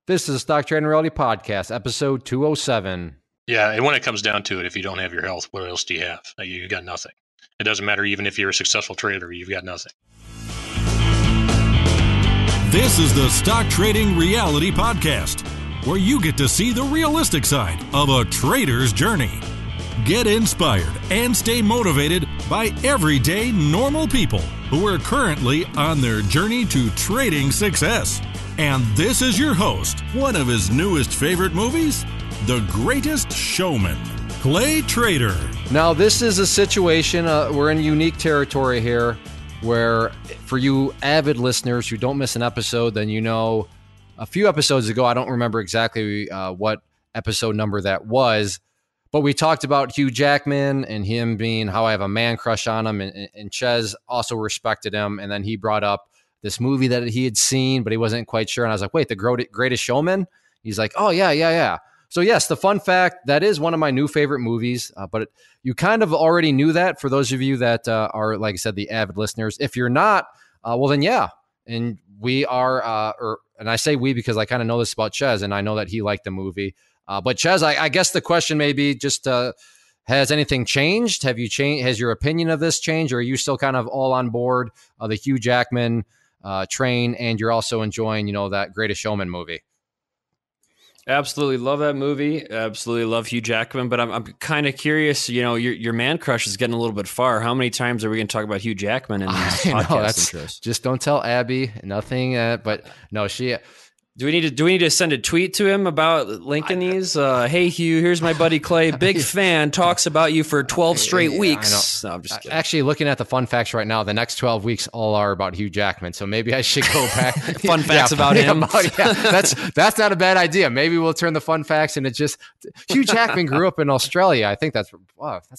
This is the Stock Trading Reality Podcast, episode 207. Yeah, and when it comes down to it, if you don't have your health, what else do you have? You got nothing. It doesn't matter even if you're a successful trader, you've got nothing. This is the Stock Trading Reality Podcast, where you get to see the realistic side of a trader's journey. Get inspired and stay motivated by everyday normal people who are currently on their journey to trading success. And this is your host, one of his newest favorite movies, The Greatest Showman, Clay Trader. Now, this is a situation, we're in unique territory here, where for you avid listeners who don't miss an episode, then you know a few episodes ago, I don't remember exactly what episode number that was, but we talked about Hugh Jackman and him being how I have a man crush on him, and Ches also respected him, and then he brought up this movie that he had seen, but he wasn't quite sure. And I was like, wait, The Greatest Showman? He's like, oh, yeah. So yes, the fun fact, that is one of my new favorite movies, but you kind of already knew that for those of you that are, like I said, the avid listeners. If you're not, well then yeah. And we are, and I say we because I kind of know this about Ches, and I know that he liked the movie. But Ches, I guess the question may be just, has anything changed? Have you changed? Has your opinion of this changed? Or are you still kind of all on board the Hugh Jackman train, and you're also enjoying, that Greatest Showman movie? Absolutely love that movie. Absolutely love Hugh Jackman. But I'm kind of curious. Your man crush is getting a little bit far. How many times are we going to talk about Hugh Jackman in these podcast intros? Just don't tell Abby nothing. But no, she. Do we need to send a tweet to him about linking these? Hey Hugh, here's my buddy Clay, big fan, talks about you for 12 straight weeks. No, I'm just kidding. Actually, looking at the fun facts right now, the next 12 weeks all are about Hugh Jackman. So maybe I should go back. Fun facts about him. That's not a bad idea. Maybe we'll turn the fun facts and it's just Hugh Jackman grew up in Australia. I think that's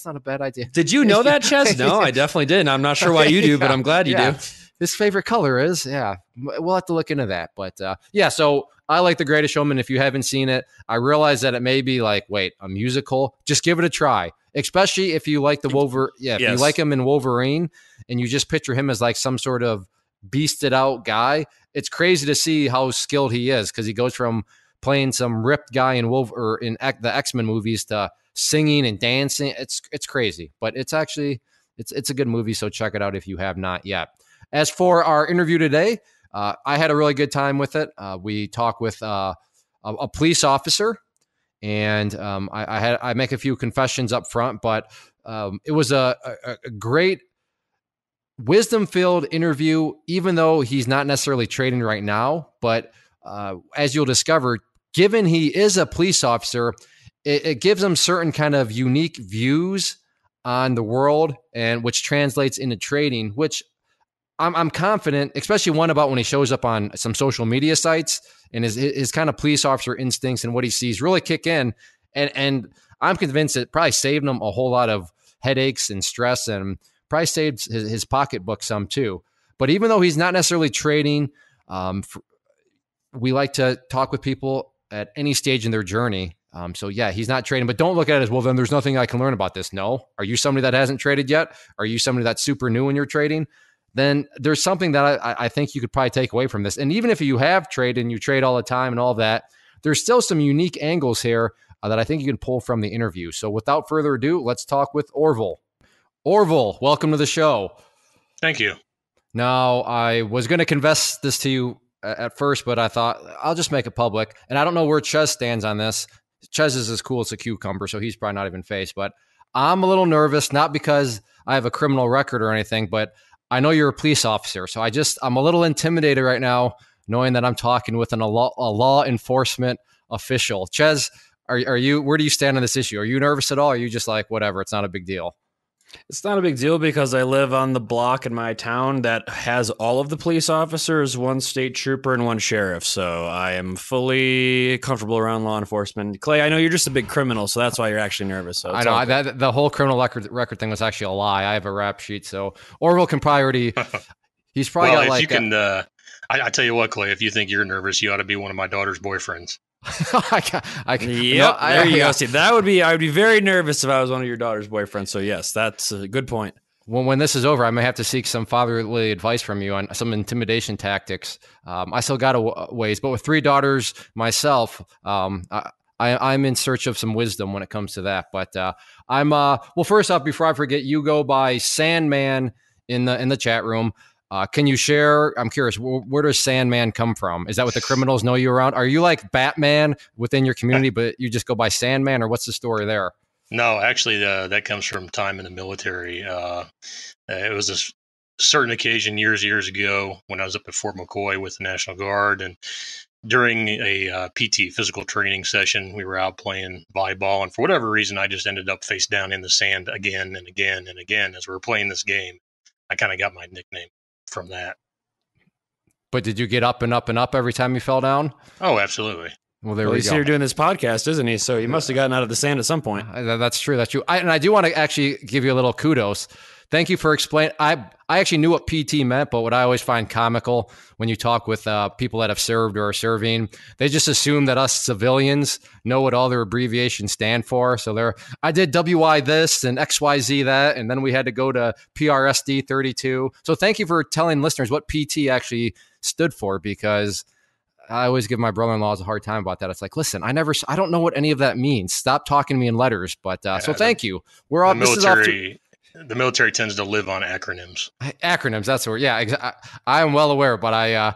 not a bad idea. Did you know that, Ches? No, I definitely didn't. I'm not sure why you do, but I'm glad you do. His favorite color is, we'll have to look into that. But so I like The Greatest Showman. If you haven't seen it, I realize that it may be like, wait, a musical? Just give it a try. Especially if you like the Wolverine. Yeah, if you like him in Wolverine and you just picture him as like some sort of beasted out guy, it's crazy to see how skilled he is, because he goes from playing some ripped guy in the X-Men movies to singing and dancing. It's crazy, but it's actually it's a good movie, so check it out if you have not yet. As for our interview today, I had a really good time with it. We talked with a police officer, and I make a few confessions up front, but it was a great wisdom-filled interview, even though he's not necessarily trading right now. But as you'll discover, given he is a police officer, it gives him certain kind of unique views on the world, and which translates into trading, which I'm confident, especially one about when he shows up on some social media sites and his kind of police officer instincts and what he sees really kick in. And I'm convinced it probably saved him a whole lot of headaches and stress, and probably saved his pocketbook some too. But even though he's not necessarily trading, we like to talk with people at any stage in their journey. So yeah, he's not trading, but don't look at it as, well, then there's nothing I can learn about this. No. Are you somebody that hasn't traded yet? Are you somebody that's super new in your trading? Then there's something that I think you could probably take away from this. And even if you have traded and you trade all the time and all that, there's still some unique angles here that I think you can pull from the interview. So without further ado, let's talk with Orville. Orville, welcome to the show. Thank you. Now, I was going to confess this to you at first, but I thought I'll just make it public. And I don't know where Ches stands on this. Ches is as cool as a cucumber, so he's probably not even faced. But I'm a little nervous, not because I have a criminal record or anything, but I know you're a police officer, so I'm a little intimidated right now, knowing that I'm talking with a law enforcement official. Ches, are you? Where do you stand on this issue? Are you nervous at all? Or are you just like, whatever, it's not a big deal? It's not a big deal because I live on the block in my town that has all of the police officers, one state trooper, and one sheriff. So I am fully comfortable around law enforcement. Clay, I know you're just a big criminal, so that's why you're actually nervous. So I know that the whole criminal record thing was actually a lie. I have a rap sheet, so Orville can probably already. He's probably got like. If you can, I tell you what, Clay. If you think you're nervous, you ought to be one of my daughter's boyfriends. There you go. See, I would be very nervous if I was one of your daughter's boyfriends. So yes, that's a good point. when this is over, I may have to seek some fatherly advice from you on some intimidation tactics. I still got a ways, but with 3 daughters myself, I'm in search of some wisdom when it comes to that. But well, first off, before I forget, you go by Sandman in the chat room. Can you share? I'm curious, where does Sandman come from? Is that what the criminals know you around? Are you like Batman within your community, but you just go by Sandman, or what's the story there? No, actually, that comes from time in the military. It was a certain occasion years ago when I was up at Fort McCoy with the National Guard, and during a PT physical training session, we were out playing volleyball, and for whatever reason, I just ended up face down in the sand again and again and again as we were playing this game. I kind of got my nickname from that. But did you get up and up and up every time you fell down? Oh, absolutely. Well, there we go. He's here doing this podcast, isn't he? So he must have gotten out of the sand at some point. That's true. That's true. And I do want to actually give you a little kudos. Thank you for explaining. I actually knew what PT meant, but what I always find comical when you talk with people that have served or are serving, they just assume that us civilians know what all their abbreviations stand for. So I did WI this and XYZ that, and then we had to go to PRSD 32. So thank you for telling listeners what PT actually stood for, because I always give my brother-in-laws a hard time about that. It's like, listen, I don't know what any of that means. Stop talking to me in letters. But so thank you. We're all the military tends to live on acronyms. Acronyms, that's the word. Yeah, I am well aware, but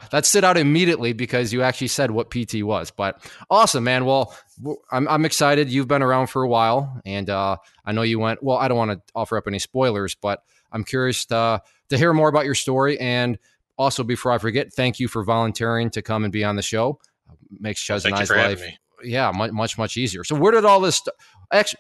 that stood out immediately because you actually said what PT was. But awesome, man. Well, I'm excited. You've been around for a while, and I know you went. Well, I don't want to offer up any spoilers, but I'm curious to hear more about your story. And also, before I forget, thank you for volunteering to come and be on the show. Makes Chuz and I's life, much easier. So, where did all this? Actually,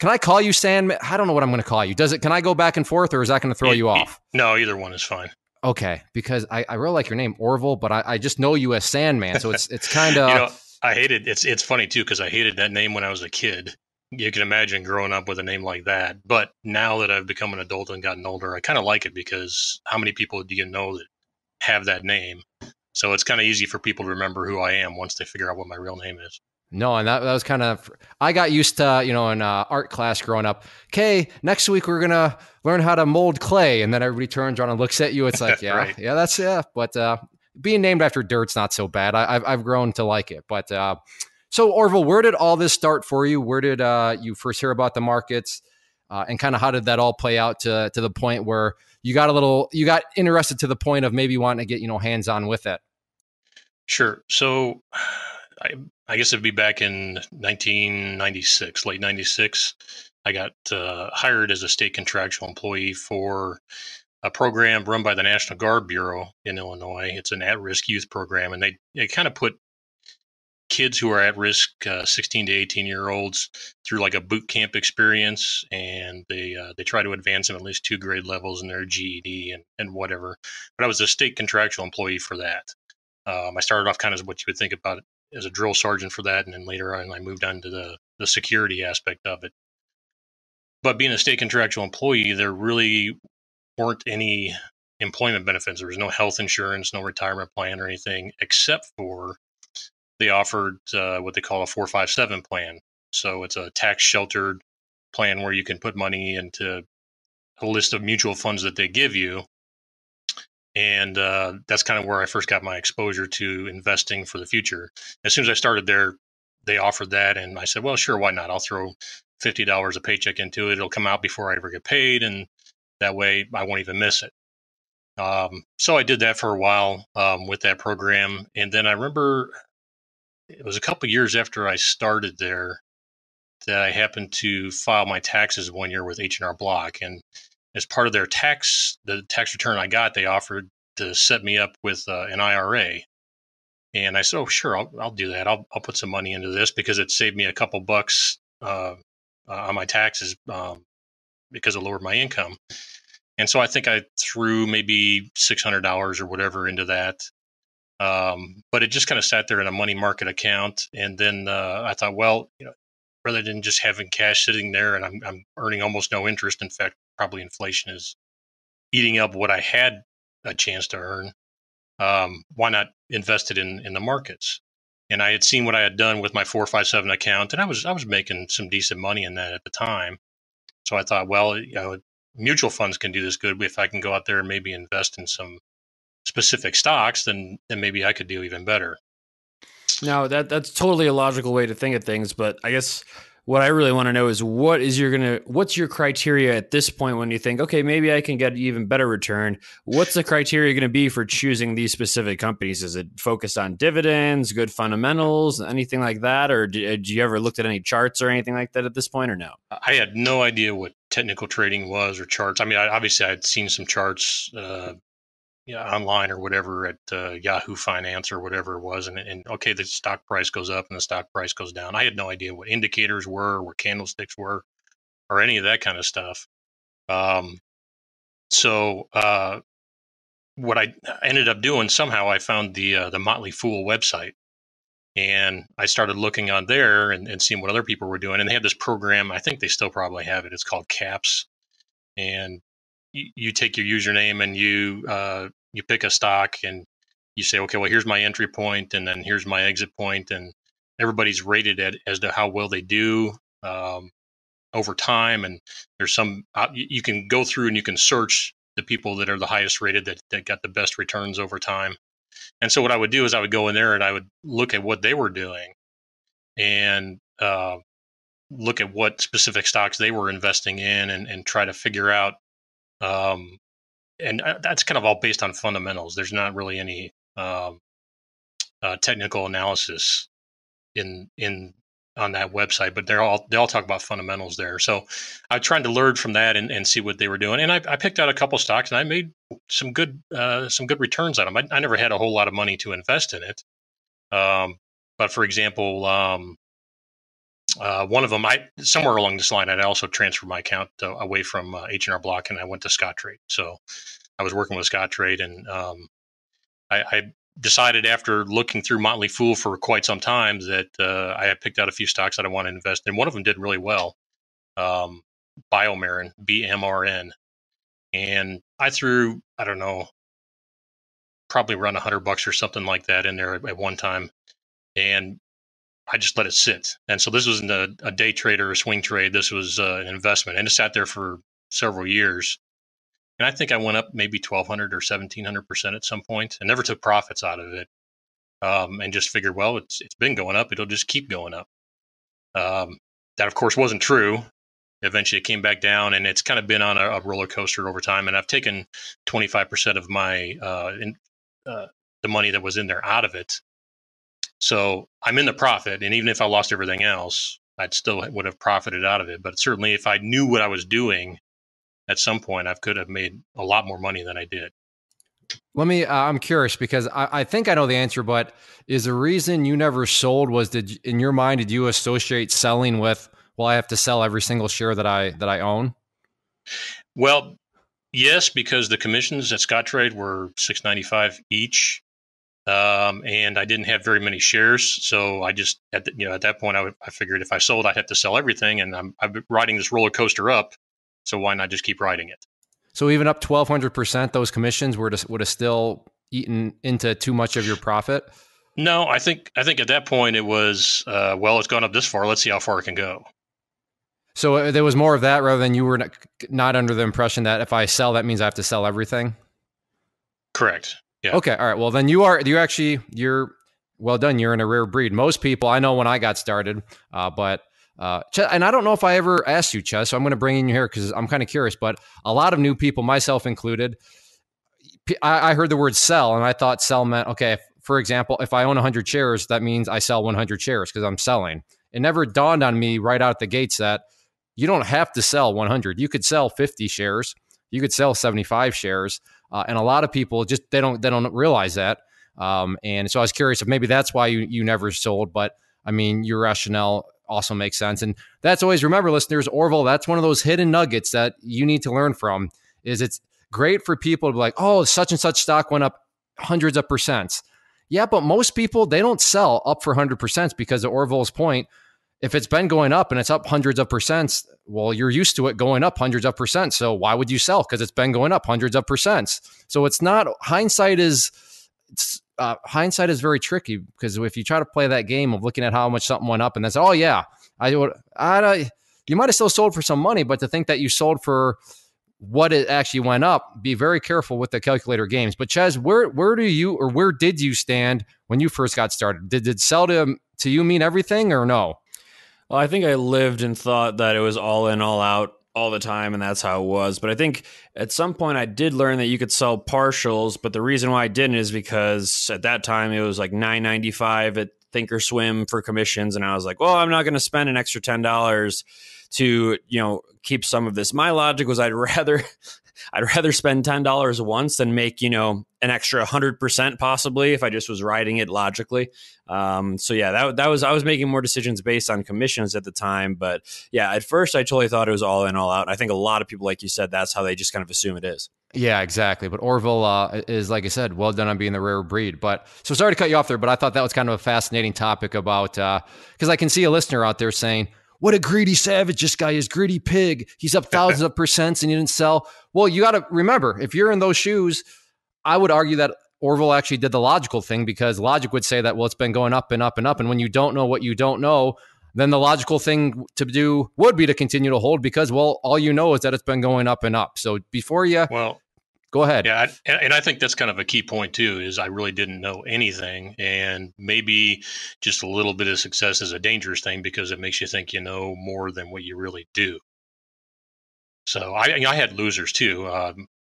can I call you Sandman? I don't know what I'm going to call you. Can I go back and forth, or is that going to throw you off? No, either one is fine. Okay, because I really like your name, Orville, but I just know you as Sandman, so it's kind of. I hated it's funny too, because I hated that name when I was a kid. You can imagine growing up with a name like that. But now that I've become an adult and gotten older, I kind of like it, because how many people do you know that have that name? So it's kind of easy for people to remember who I am once they figure out what my real name is. No, and that was kind of, I got used to, in art class growing up, okay, next week we're going to learn how to mold clay. And then everybody turns around and looks at you. It's like, yeah, right. Yeah, that's, yeah. But being named after dirt's not so bad. I've grown to like it. But so Orville, where did all this start for you? Where did you first hear about the markets? And kind of how did that all play out to the point where you got interested to the point of maybe wanting to get, hands-on with it? Sure. So I guess it'd be back in 1996, late 96. I got hired as a state contractual employee for a program run by the National Guard Bureau in Illinois. It's an at-risk youth program, and they kind of put kids who are at risk, 16 to 18-year-olds, through like a boot camp experience, and they try to advance them at least 2 grade levels in their GED and whatever. But I was a state contractual employee for that. I started off kind of what you would think about it as a drill sergeant for that, and then later on I moved on to the security aspect of it. But being a state contractual employee, there really weren't any employment benefits. There was no health insurance, no retirement plan or anything, except for they offered what they call a 457 plan. So it's a tax sheltered plan where you can put money into a list of mutual funds that they give you. And that's kind of where I first got my exposure to investing for the future. As soon as I started there, they offered that. And I said, well, sure, why not? I'll throw $50 a paycheck into it. It'll come out before I ever get paid. And that way I won't even miss it. So I did that for a while with that program. And then I remember it was a couple of years after I started there that I happened to file my taxes one year with H&R Block. And as part of the tax return I got, they offered to set me up with an IRA. And I said, oh, sure, I'll do that. I'll put some money into this because it saved me a couple bucks on my taxes because it lowered my income. And so I think I threw maybe $600 or whatever into that. But it just kind of sat there in a money market account. And then I thought, well, rather than just having cash sitting there and I'm earning almost no interest, in fact, probably inflation is eating up what I had a chance to earn. Why not invest it in the markets? And I had seen what I had done with my 457 account, and I was making some decent money in that at the time. So I thought, well, mutual funds can do this good. If I can go out there and maybe invest in some specific stocks, then maybe I could do even better. Now that's totally a logical way to think of things, but I guess what I really want to know is what's your criteria at this point when you think, okay, maybe I can get even better return? What's the criteria going to be for choosing these specific companies? Is it focused on dividends, good fundamentals, anything like that? Or did you ever looked at any charts or anything like that at this point, or no? I had no idea what technical trading was or charts. I mean, obviously I'd seen some charts online or whatever at Yahoo Finance or whatever it was. And okay, the stock price goes up and the stock price goes down. I had no idea what indicators were, what candlesticks were, or any of that kind of stuff. So what I ended up doing, somehow I found the Motley Fool website. And I started looking on there and seeing what other people were doing. And they had this program, I think they still probably have it. It's called CAPS. And you take your username and you pick a stock and you say, okay, well, here's my entry point and then here's my exit point, and everybody's rated as to how well they do over time. And there's some you can go through and you can search the people that are the highest rated that got the best returns over time. And so what I would do is I would go in there and I would look at what they were doing and look at what specific stocks they were investing in and try to figure out. And that's kind of all based on fundamentals. There's not really any technical analysis in on that website, but they all talk about fundamentals there. So I tried to learn from that and see what they were doing. And I picked out a couple stocks and I made some good returns on them. I never had a whole lot of money to invest in it. But for example, one of them, somewhere along this line, I'd also transferred my account away from H&R Block, and I went to Scottrade. So I was working with Scottrade, and I decided after looking through Motley Fool for quite some time that I had picked out a few stocks that I wanted to invest in. One of them did really well, BioMarin, BMRN. And I threw, I don't know, probably around $100 or something like that in there at one time. And I just let it sit. And so this wasn't a day trade or a swing trade. This was an investment. And it sat there for several years. And I think I went up maybe 1,200 or 1,700% at some point and never took profits out of it. And just figured, well, it's been going up. It'll just keep going up. That, of course, wasn't true. Eventually, it came back down, and it's kind of been on a roller coaster over time. And I've taken 25% of my the money that was in there out of it. So I'm in the profit, and even if I lost everything else, I'd still would have profited out of it. But certainly, if I knew what I was doing, at some point, I could have made a lot more money than I did. Let me, I'm curious because I think I know the answer, but is the reason you never sold in your mind, did you associate selling with, well, I have to sell every single share that I own? Well, yes, because the commissions at Scottrade were $6.95 each. And I didn't have very many shares. So I just, at that point, I figured if I sold, I'd have to sell everything. And I've been riding this roller coaster up. So why not just keep riding it? So even up 1,200%, those commissions would have still eaten into too much of your profit? No, I think at that point it was, well, it's gone up this far. Let's see how far it can go. So there was more of that rather than you were not under the impression that if I sell, that means I have to sell everything? Correct. Yeah. Okay. All right. Well, then you're well done. You're in a rare breed. Most people, I know when I got started, but and I don't know if I ever asked you, Ches, so I'm going to bring in you here because I'm kind of curious, but a lot of new people, myself included, I heard the word sell and I thought sell meant, okay, for example, if I own 100 shares, that means I sell 100 shares because I'm selling. It never dawned on me right out the gates that you don't have to sell 100. You could sell 50 shares. You could sell 75 shares. And a lot of people just, they don't realize that. And so I was curious if maybe that's why you never sold, but I mean, your rationale also makes sense. And that's always, remember listeners, Orville, that's one of those hidden nuggets that you need to learn from, is it's great for people to be like, oh, such and such stock went up hundreds of percents. Yeah, but most people, they don't sell up for 100% because of Orville's point, if it's been going up and it's up hundreds of percents, well, you're used to it going up hundreds of percent. So why would you sell? Because it's been going up hundreds of percents. So it's not, hindsight is very tricky because if you try to play that game of looking at how much something went up and then say, oh yeah, you might have still sold for some money, but to think that you sold for what it actually went up, be very careful with the calculator games. But Ches, where did you stand when you first got started? Did sell to you mean everything or no? Well, I think I lived and thought that it was all in, all out all the time, and that's how it was. But I think at some point I did learn that you could sell partials, but the reason why I didn't is because at that time it was like $9.95 at Thinkorswim for commissions, and I was like, well, I'm not going to spend an extra $10 to, keep some of this. My logic was I'd rather spend $10 once than make, an extra 100% possibly if I just was riding it logically. So yeah, I was making more decisions based on commissions at the time. But yeah, at first I totally thought it was all in, all out. I think a lot of people, like you said, that's how they just kind of assume it is. Yeah, exactly. But Orville is, like I said, well done on being the rare breed. But so sorry to cut you off there, but I thought that was kind of a fascinating topic about, because I can see a listener out there saying, what a greedy savage. This guy is greedy pig. He's up thousands of percents and he didn't sell. Well, you got to remember, if you're in those shoes, I would argue that Orville actually did the logical thing, because logic would say that, well, it's been going up and up and up. And when you don't know what you don't know, then the logical thing to do would be to continue to hold, because, well, all you know is that it's been going up and up. So before you... Well, go ahead. Yeah, and I think that's kind of a key point too, is I really didn't know anything, and maybe just a little bit of success is a dangerous thing because it makes you think you know more than what you really do. So I had losers too.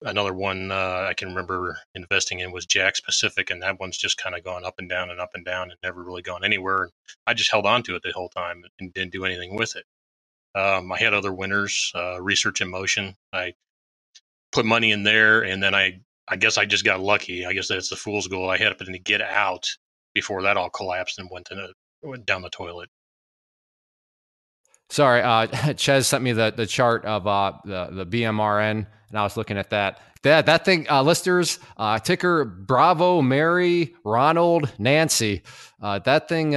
Another one I can remember investing in was Jack's Pacific, and that one's just kind of gone up and down and never really gone anywhere. I just held on to it the whole time and didn't do anything with it. I had other winners, Research in Motion. I put money in there, and then I guess I just got lucky. I guess that's the fool's gold. I had to get out before that all collapsed and went down the toilet. Sorry, Ches sent me the chart of the BMRN, and I was looking at that. That thing, listeners, ticker Bravo, Mary, Ronald, Nancy. That thing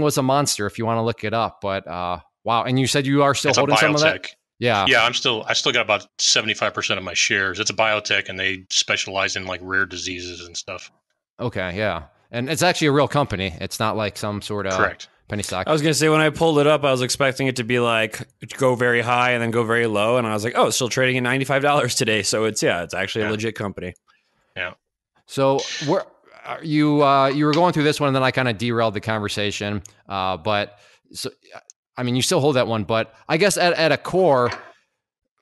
was a monster. If you want to look it up, but wow! And you said you are still holding some of that. Yeah. I still got about 75% of my shares. It's a biotech, and they specialize in like rare diseases and stuff. Okay. Yeah. And it's actually a real company. It's not like some sort of correct penny stock. I was going to say, when I pulled it up, I was expecting it to be like go very high and then go very low. And I was like, oh, it's still trading at $95 today. So it's actually a legit company. Yeah. So you were going through this one, and then I kind of derailed the conversation. But so, I mean, you still hold that one, but I guess at a core,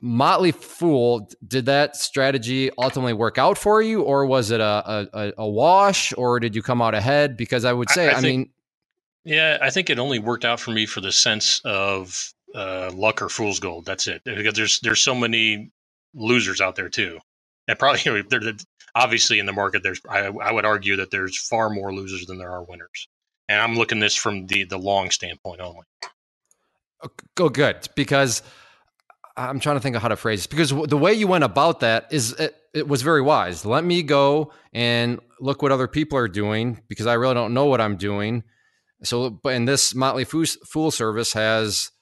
Motley Fool, did that strategy ultimately work out for you, or was it a wash, or did you come out ahead? Because I would say, I think it only worked out for me for the sense of luck or fool's gold. That's it. Because there's so many losers out there too, and probably obviously in the market, I would argue that there's far more losers than there are winners, and I'm looking this from the long standpoint only. Go good, because I'm trying to think of how to phrase this, because the way you went about that is it was very wise. Let me go and look what other people are doing, because I really don't know what I'm doing. So, and this Motley Fool service has,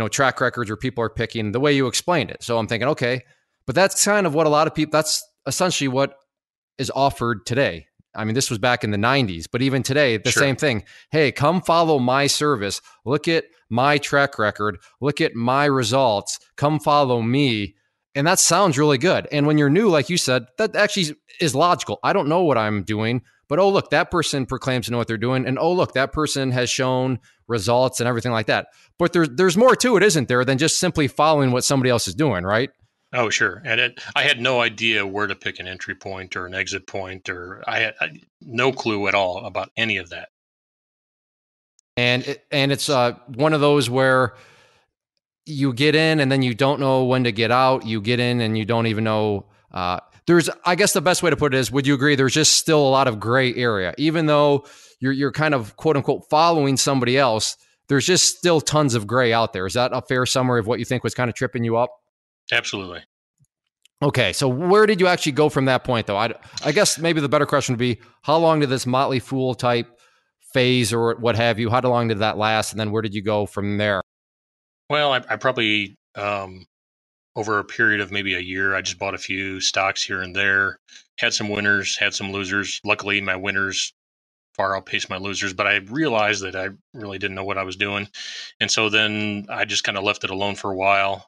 track records where people are picking the way you explained it. So I'm thinking, okay, but that's kind of what a lot of people, that's essentially what is offered today. I mean, this was back in the 90s, but even today, the same thing. Hey, come follow my service. Look at my track record. Look at my results. Come follow me. And that sounds really good. And when you're new, like you said, that actually is logical. I don't know what I'm doing, but oh, look, that person proclaims to know what they're doing. And oh, look, that person has shown results and everything like that. But there's more to it, isn't there, than just simply following what somebody else is doing, right? Oh, sure. And I had no idea where to pick an entry point or an exit point, or I had no clue at all about any of that. And it's one of those where you get in and then you don't know when to get out. You get in and you don't even know. I guess the best way to put it is, would you agree there's just still a lot of gray area? Even though you're kind of quote unquote following somebody else, there's just still tons of gray out there. Is that a fair summary of what you think was kind of tripping you up? Absolutely. Okay, so where did you actually go from that point, though? I guess maybe the better question would be, how long did this Motley Fool type phase or what have you, how long did that last? And then where did you go from there? Well, I probably, over a period of maybe a year, I just bought a few stocks here and there, had some winners, had some losers. Luckily, my winners far outpaced my losers, but I realized that I really didn't know what I was doing. And so then I just kind of left it alone for a while.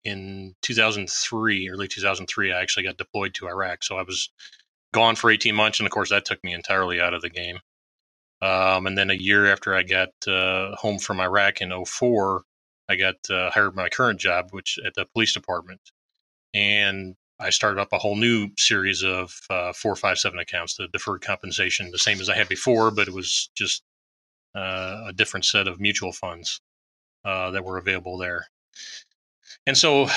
in 2003, early 2003, I actually got deployed to Iraq. So I was gone for 18 months. And of course, that took me entirely out of the game. And then a year after I got home from Iraq in 04, I got hired my current job, which at the police department. And I started up a whole new series of 457 accounts, the deferred compensation, the same as I had before, but it was just a different set of mutual funds that were available there. And so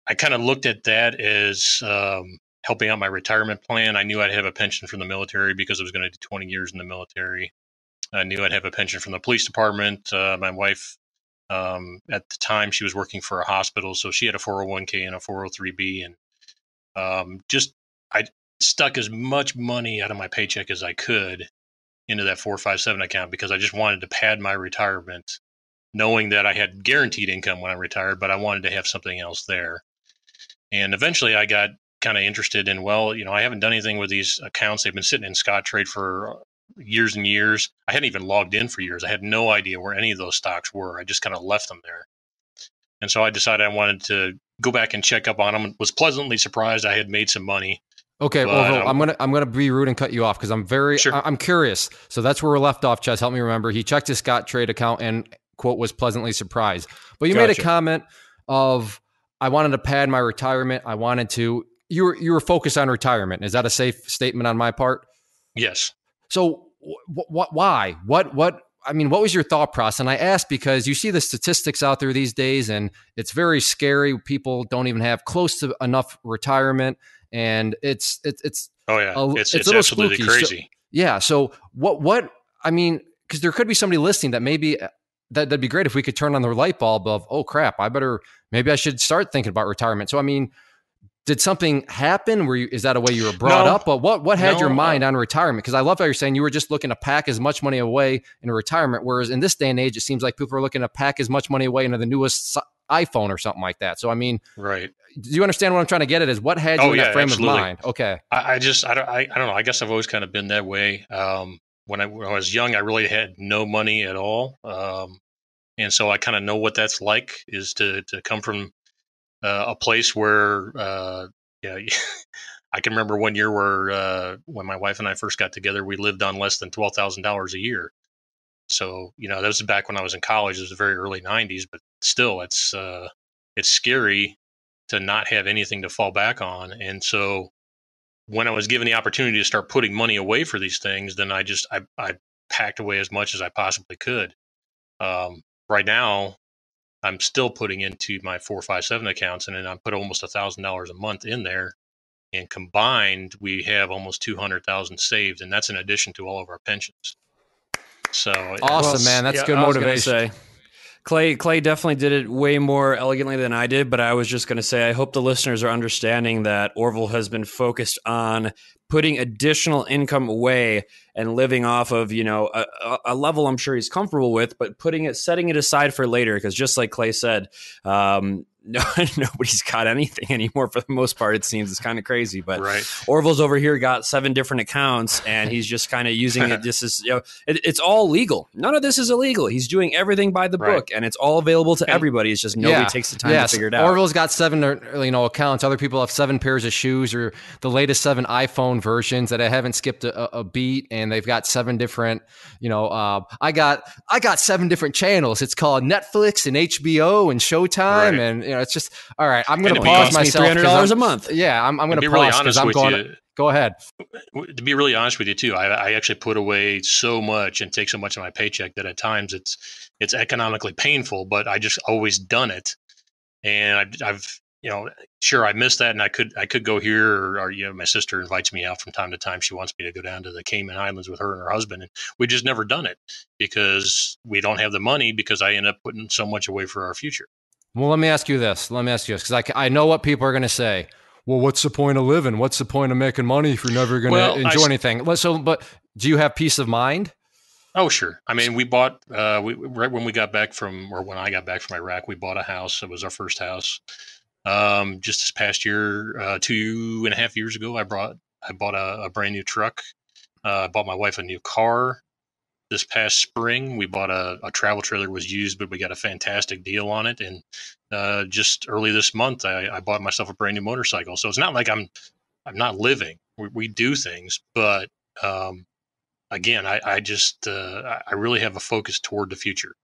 I kind of looked at that as helping out my retirement plan. I knew I'd have a pension from the military because I was going to do 20 years in the military. I knew I'd have a pension from the police department. My wife, at the time, she was working for a hospital, so she had a 401k and a 403b. And I stuck as much money out of my paycheck as I could into that 457 account because I just wanted to pad my retirement, knowing that I had guaranteed income when I retired, but I wanted to have something else there. And eventually I got kind of interested in, I haven't done anything with these accounts. They've been sitting in Scottrade for years and years. I hadn't even logged in for years. I had no idea where any of those stocks were. I just kind of left them there. And so I decided I wanted to go back and check up on them. Was pleasantly surprised I had made some money. Okay, Orville, I'm gonna be rude and cut you off because I'm curious. So that's where we're left off. Chess, help me remember. He checked his Scottrade account and quote was pleasantly surprised. But you made a comment of I wanted to pad my retirement. I wanted to. You were focused on retirement. Is that a safe statement on my part? Yes. So why? What? I mean, what was your thought process? And I asked because you see the statistics out there these days, and it's very scary. People don't even have close to enough retirement, and it's it's absolutely crazy. So what? I mean, because there could be somebody listening that maybe that'd be great if we could turn on the light bulb of, oh crap, maybe I should start thinking about retirement. So I mean, did something happen? Is that a way you were brought up? But what had your mind on retirement? Because I love how you're saying you were just looking to pack as much money away in retirement, whereas in this day and age, it seems like people are looking to pack as much money away into the newest iPhone or something like that. So I mean, right? Do you understand what I'm trying to get at? Is what had you in that frame absolutely. of mind? Okay, I don't know. I guess I've always kind of been that way. When I was young, I really had no money at all, and so I kind of know what that's like. Is to come from a place where, I can remember one year where when my wife and I first got together, we lived on less than $12,000 a year. So, that was back when I was in college. It was the very early 90s, but still, it's scary to not have anything to fall back on. And so when I was given the opportunity to start putting money away for these things, then I packed away as much as I possibly could. Right now, I'm still putting into my 457 accounts, and then I put almost $1,000 a month in there. And combined, we have almost 200,000 saved, and that's in addition to all of our pensions. So awesome, man! That's good motivation. Clay definitely did it way more elegantly than I did, but I was just going to say I hope the listeners are understanding that Orville has been focused on putting additional income away and living off of, a level I'm sure he's comfortable with, but setting it aside for later. Because just like Clay said, nobody's got anything anymore for the most part. It seems it's kind of crazy, but right. Orville's over here got 7 different accounts, and he's just kind of using it. This is, it's all legal. None of this is illegal. He's doing everything by the book, and it's all available to everybody. It's just nobody takes the time to figure it out. Orville's got 7, accounts. Other people have 7 pairs of shoes or the latest 7 iPhone versions that I haven't skipped a beat, and they've got 7 different. I got 7 different channels. It's called Netflix and HBO and Showtime, and it's just all right. I'm going to pause myself. $300 a month. Yeah, I'm going to pause because I'm going. Go ahead. To be really honest with you, too, I actually put away so much and take so much of my paycheck that at times it's economically painful, but I just always done it, and I've sure I missed that, and I could go here, or my sister invites me out from time to time. She wants me to go down to the Cayman Islands with her and her husband, and we just never done it because we don't have the money because I end up putting so much away for our future. Well, let me ask you this, because I know what people are going to say. Well, what's the point of living? What's the point of making money if you're never going to enjoy anything? But do you have peace of mind? Oh, sure. I mean, we bought right when we got back when I got back from Iraq, we bought a house. It was our first house. Just this past year, 2.5 years ago, I bought a brand new truck. I bought my wife a new car. this past spring. We bought a travel trailer. It was used, but we got a fantastic deal on it. And just early this month, I bought myself a brand new motorcycle. So it's not like I'm not living. We do things, but again, I really have a focus toward the future.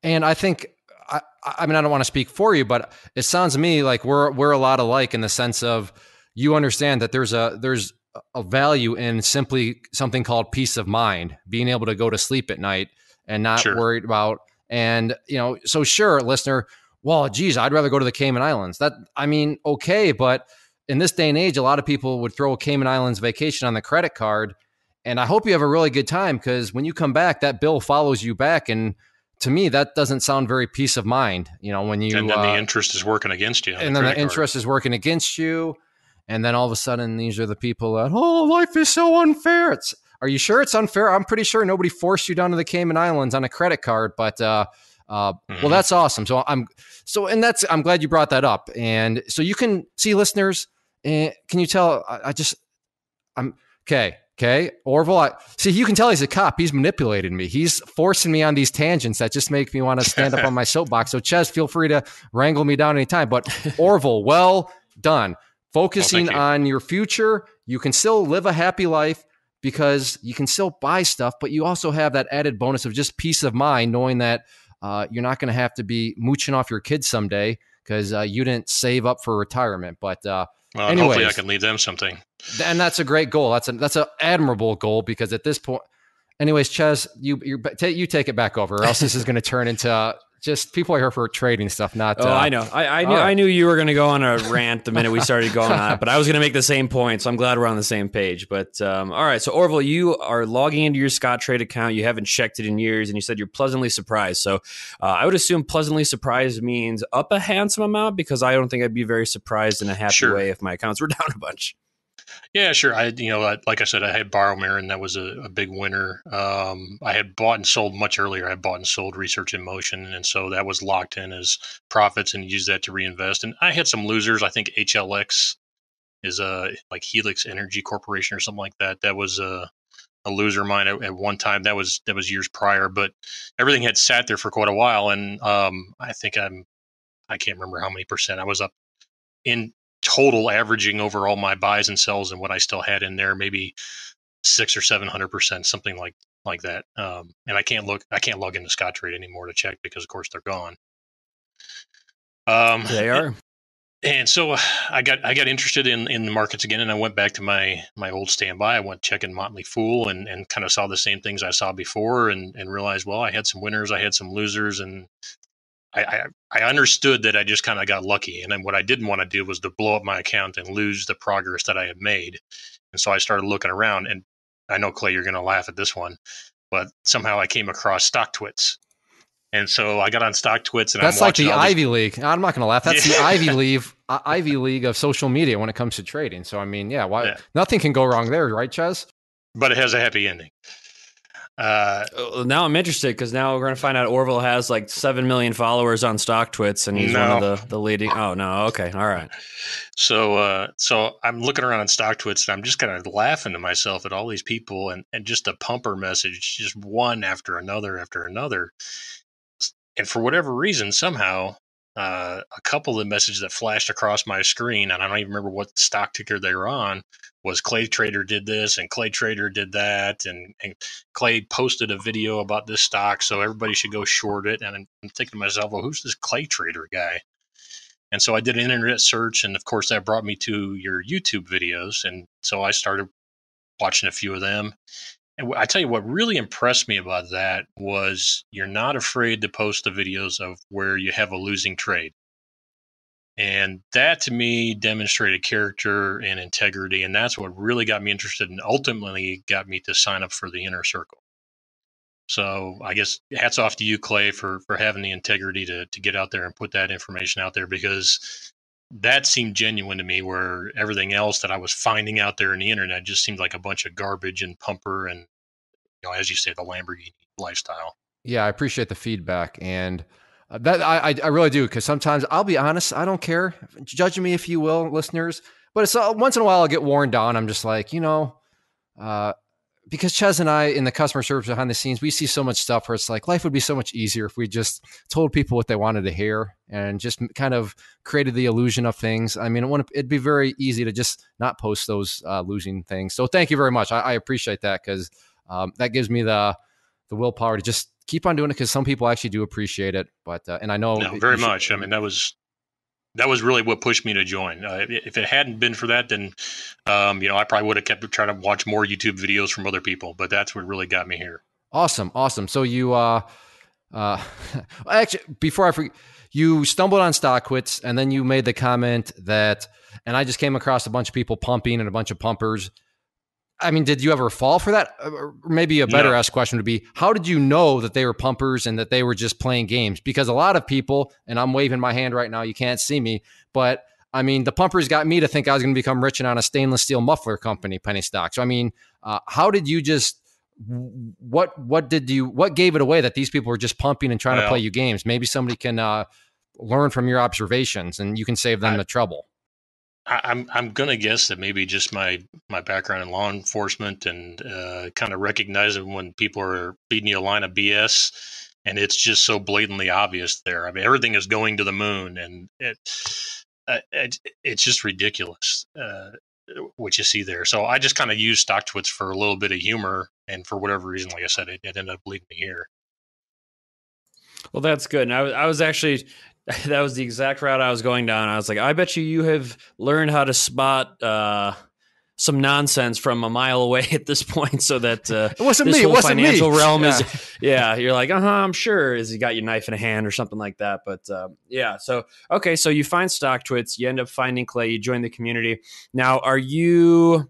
And I think, I mean, I don't want to speak for you, but it sounds to me like we're a lot alike in the sense of you understand that there's a value in simply something called peace of mind, being able to go to sleep at night and not worried about. And, so sure, listener, well, geez, I'd rather go to the Cayman Islands. Okay. But in this day and age, a lot of people would throw a Cayman Islands vacation on the credit card. And I hope you have a really good time, because when you come back, that bill follows you back. And to me, that doesn't sound very peace of mind. When you, and then the interest is working against you. And then the interest is working against you. And then all of a sudden, these are the people that, life is so unfair. Are you sure it's unfair? I'm pretty sure nobody forced you down to the Cayman Islands on a credit card. But well, that's awesome. So I'm glad you brought that up. And so you can see, listeners. Can you tell? I'm okay. Okay, Orville. See, you can tell he's a cop. He's manipulated me. He's forcing me on these tangents that just make me want to stand up on my soapbox. So, Ches, feel free to wrangle me down anytime. But Orville, well done. Focusing on your future. You can still live a happy life because you can still buy stuff, but you also have that added bonus of just peace of mind, knowing that you're not going to have to be mooching off your kids someday because you didn't save up for retirement. But well, anyways, hopefully I can leave them something. And that's a great goal. That's an admirable goal, because at this point, anyways, Ches, you take it back over, or else this is going to turn into just people are here for trading stuff. Not. I know. I knew you were going to go on a rant the minute we started going on it, but I was going to make the same point. So I'm glad we're on the same page. But all right. So Orville, you are logging into your Scottrade account. You haven't checked it in years, and you said you're pleasantly surprised. So I would assume pleasantly surprised means up a handsome amount, because I don't think I'd be very surprised in a happy way if my accounts were down a bunch. Yeah, sure. Like I said, I had Borrowmere, and that was a big winner. I had bought and sold much earlier. I had bought and sold Research in Motion, and so that was locked in as profits, and used that to reinvest. And I had some losers. I think HLX is like Helix Energy Corporation or something like that. That was a loser of mine at one time. That was years prior, but everything had sat there for quite a while, and I think I can't remember how many percent I was up in total, averaging over all my buys and sells and what I still had in there, maybe 600 or 700%, something like that. And I can't log into Scottrade anymore to check, because of course they're gone. They are. And so I got interested in the markets again, and I went back to my old standby. I went checking Motley Fool and kind of saw the same things I saw before, and realized, well, I had some winners, I had some losers, and I understood that I just kind of got lucky. And then what I didn't want to do was to blow up my account and lose the progress that I had made. And so I started looking around, and I know, Clay, you're going to laugh at this one, but somehow I came across StockTwits. And so I got on StockTwits, and that's like the Ivy League. I'm not going to laugh. That's the Ivy League of social media when it comes to trading. So, I mean, nothing can go wrong there, right, Ches? But it has a happy ending. Now I'm interested, because now we're going to find out Orville has like 7 million followers on StockTwits, and he's one of the leading. Oh no, okay, all right. So I'm looking around on StockTwits, and I'm just kind of laughing to myself at all these people, and just a pumper message, just one after another after another. And for whatever reason, somehow a couple of the messages that flashed across my screen, and I don't even remember what stock ticker they were on, was Clay Trader did this and Clay Trader did that, and Clay posted a video about this stock, so everybody should go short it. And I'm thinking to myself, well, who's this Clay Trader guy? And so I did an internet search, and of course that brought me to your YouTube videos, and so I started watching a few of them. And I tell you what really impressed me about that was you're not afraid to post the videos of where you have a losing trade. And that, to me, demonstrated character and integrity. And that's what really got me interested, and ultimately got me to sign up for the inner circle. So I guess hats off to you, Clay, for having the integrity to get out there and put that information out there, because that seemed genuine to me, where everything else that I was finding out there in the internet just seemed like a bunch of garbage and pumper and, as you say, the Lamborghini lifestyle. Yeah, I appreciate the feedback. And that I really do, because sometimes, I'll be honest, I don't care. Judge me if you will, listeners. But it's once in a while I'll get worn down. I'm just like, because Ches and I in the customer service behind the scenes, we see so much stuff where it's like life would be so much easier if we just told people what they wanted to hear and just kind of created the illusion of things. I mean, it'd be very easy to just not post those losing things. So thank you very much. I appreciate that because that gives me the willpower to just keep on doing it because some people actually do appreciate it. But and I know very much. I mean, that was really what pushed me to join. If it hadn't been for that, then, I probably would have kept trying to watch more YouTube videos from other people, but that's what really got me here. Awesome. So you, actually, before I forget, you stumbled on StockTwits and then you made the comment that, and I just came across a bunch of people pumping and a bunch of pumpers. I mean, did you ever fall for that? Or maybe a better asked question would be, how did you know that they were pumpers and that they were just playing games? Because a lot of people, and I'm waving my hand right now, you can't see me, but I mean, the pumpers got me to think I was going to become rich and on a stainless steel muffler company, penny stock. So, I mean, how did you just, what gave it away that these people were just pumping and trying to play you games? Maybe somebody can learn from your observations and you can save them the trouble. I'm going to guess that maybe just my background in law enforcement and kind of recognizing when people are feeding you a line of BS and it's just so blatantly obvious there. I mean, everything is going to the moon and it's just ridiculous what you see there. So I just kind of used StockTwits for a little bit of humor, and for whatever reason, like I said, it ended up leading me here. Well, that's good. And I was actually, that was the exact route I was going down. I was like, I bet you have learned how to spot some nonsense from a mile away at this point, so that it wasn't me. It wasn't financial me. realm is, you're like, I'm sure. Is he got your knife in a hand or something like that? But so okay, so you find StockTwits, you end up finding Clay, you join the community. Now, are you?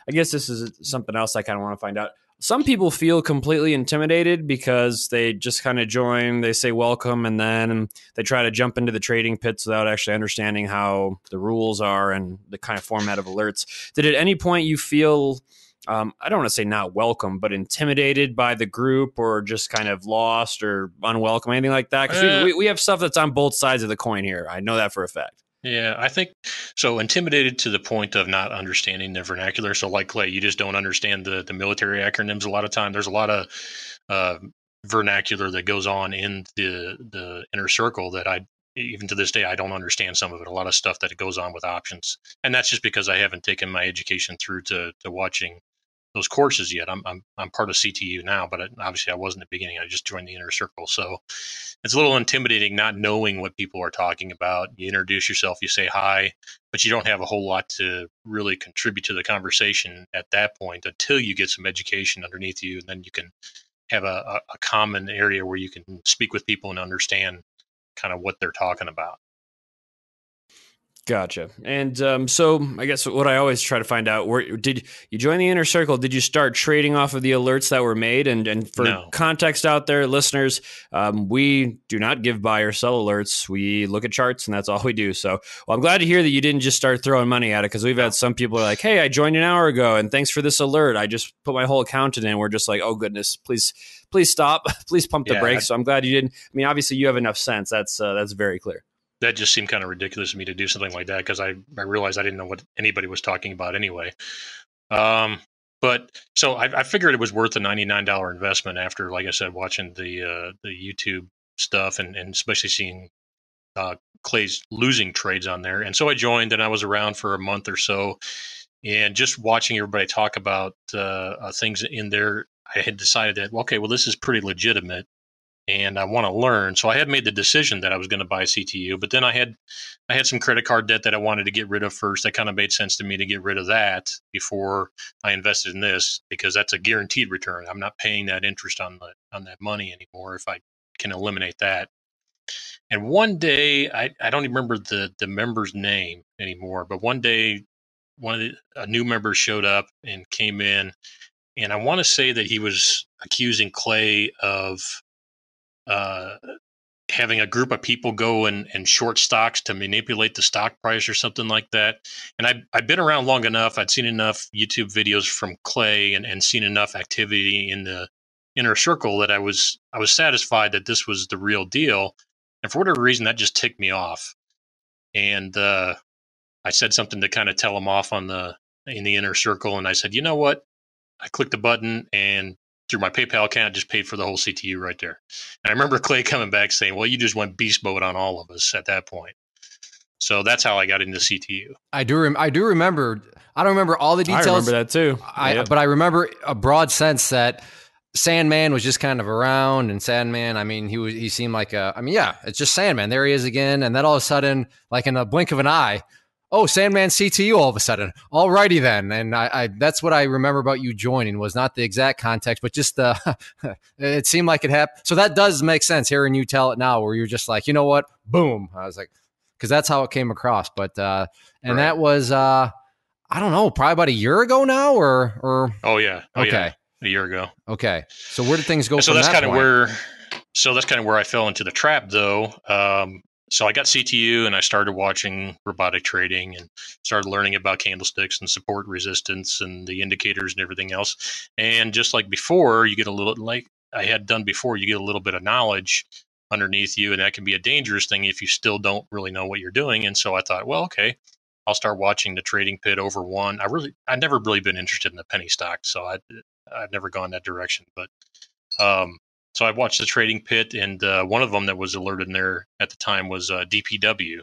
I guess this is something else I kind of want to find out. Some people feel completely intimidated because they just kind of join, they say welcome, and then they try to jump into the trading pits without actually understanding how the rules are and the kind of format of alerts. Did at any point you feel, I don't want to say not welcome, but intimidated by the group or just kind of lost or unwelcome, anything like that? Because we have stuff that's on both sides of the coin here. I know that for a fact. Yeah, I think so. Intimidated to the point of not understanding the vernacular. So, like Clay, you just don't understand the military acronyms. A lot of time, there's a lot of vernacular that goes on in the inner circle that even to this day, I don't understand some of it. A lot of stuff that goes on with options, and that's just because I haven't taken my education through to watching those courses yet. I'm part of CTU now, but obviously I wasn't at the beginning. I just joined the inner circle, so it's a little intimidating not knowing what people are talking about. You introduce yourself, you say hi, but you don't have a whole lot to really contribute to the conversation at that point until you get some education underneath you, and then you can have a common area where you can speak with people and understand kind of what they're talking about. Gotcha. And so I guess what I always try to find out, did you join the inner circle? Did you start trading off of the alerts that were made? And for context out there, listeners, we do not give buy or sell alerts. We look at charts and that's all we do. So I'm glad to hear that you didn't just start throwing money at it, because we've had some people like, hey, I joined an hour ago and thanks for this alert. I just put my whole account in and we're just like, oh goodness, please stop. Please pump the brakes. So I'm glad you didn't. I mean, obviously you have enough sense. That's very clear. That just seemed kind of ridiculous to me to do something like that, because I realized I didn't know what anybody was talking about anyway. But so I figured it was worth a $99 investment after, like I said, watching the YouTube stuff and especially seeing Clay's losing trades on there. And so I joined, and I was around for a month or so, and just watching everybody talk about things in there, I had decided that, okay, well, this is pretty legitimate, and I want to learn. So I had made the decision that I was going to buy CTU, but then I had some credit card debt that I wanted to get rid of first. That kind of made sense to me to get rid of that before I invested in this, because that's a guaranteed return. I'm not paying that interest on that money anymore if I can eliminate that. And one day, I don't even remember the member's name anymore, but one day, a new member showed up and came in, and I want to say that he was accusing Clay of having a group of people go and short stocks to manipulate the stock price or something like that. And I've been around long enough. I'd seen enough YouTube videos from Clay and seen enough activity in the inner circle that I was satisfied that this was the real deal. And for whatever reason, that just ticked me off. And I said something to kind of tell him off in the inner circle. And I said, you know what? I clicked the button, and through my PayPal account, just paid for the whole CTU right there. And I remember Clay coming back saying, well, you just went beast mode on all of us at that point. So that's how I got into CTU. I do remember. I don't remember all the details. I remember that too. But I remember a broad sense that Sandman was just kind of around, and Sandman, I mean, he seemed like it's just Sandman. There he is again, and then all of a sudden, like in a blink of an eye, oh, Sandman CTU all of a sudden. Alrighty then, and I that's what I remember about you joining, was not the exact context, but just it seemed like it happened. So that does make sense hearing you tell it now, where you're just like, you know what, boom. I was like, because that's how it came across. But that was I don't know, probably about a year ago now, or oh yeah, okay. Yeah. A year ago. Okay. So where did things go? So from that's that kind of where I fell into the trap, though. So I got CTU, and I started watching robotic trading and started learning about candlesticks and support resistance and the indicators and everything else. And just like before, you get a little, like I had done before, you get a little bit of knowledge underneath you, and that can be a dangerous thing if you still don't really know what you're doing. And so I thought, well, okay, I'll start watching the Trading Pit over one. I'd never really been interested in the penny stock, so I've never gone that direction. But so I watched the Trading Pit, and one of them that was alerted in there at the time was DPW.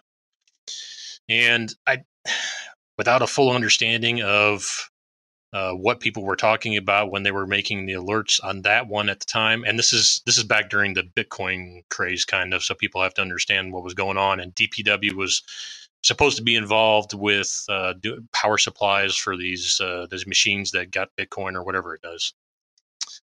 And I, without a full understanding of what people were talking about when they were making the alerts on that one at the time, and this is back during the Bitcoin craze, kind of, so people have to understand what was going on. And DPW was supposed to be involved with power supplies for these machines that got Bitcoin or whatever it does.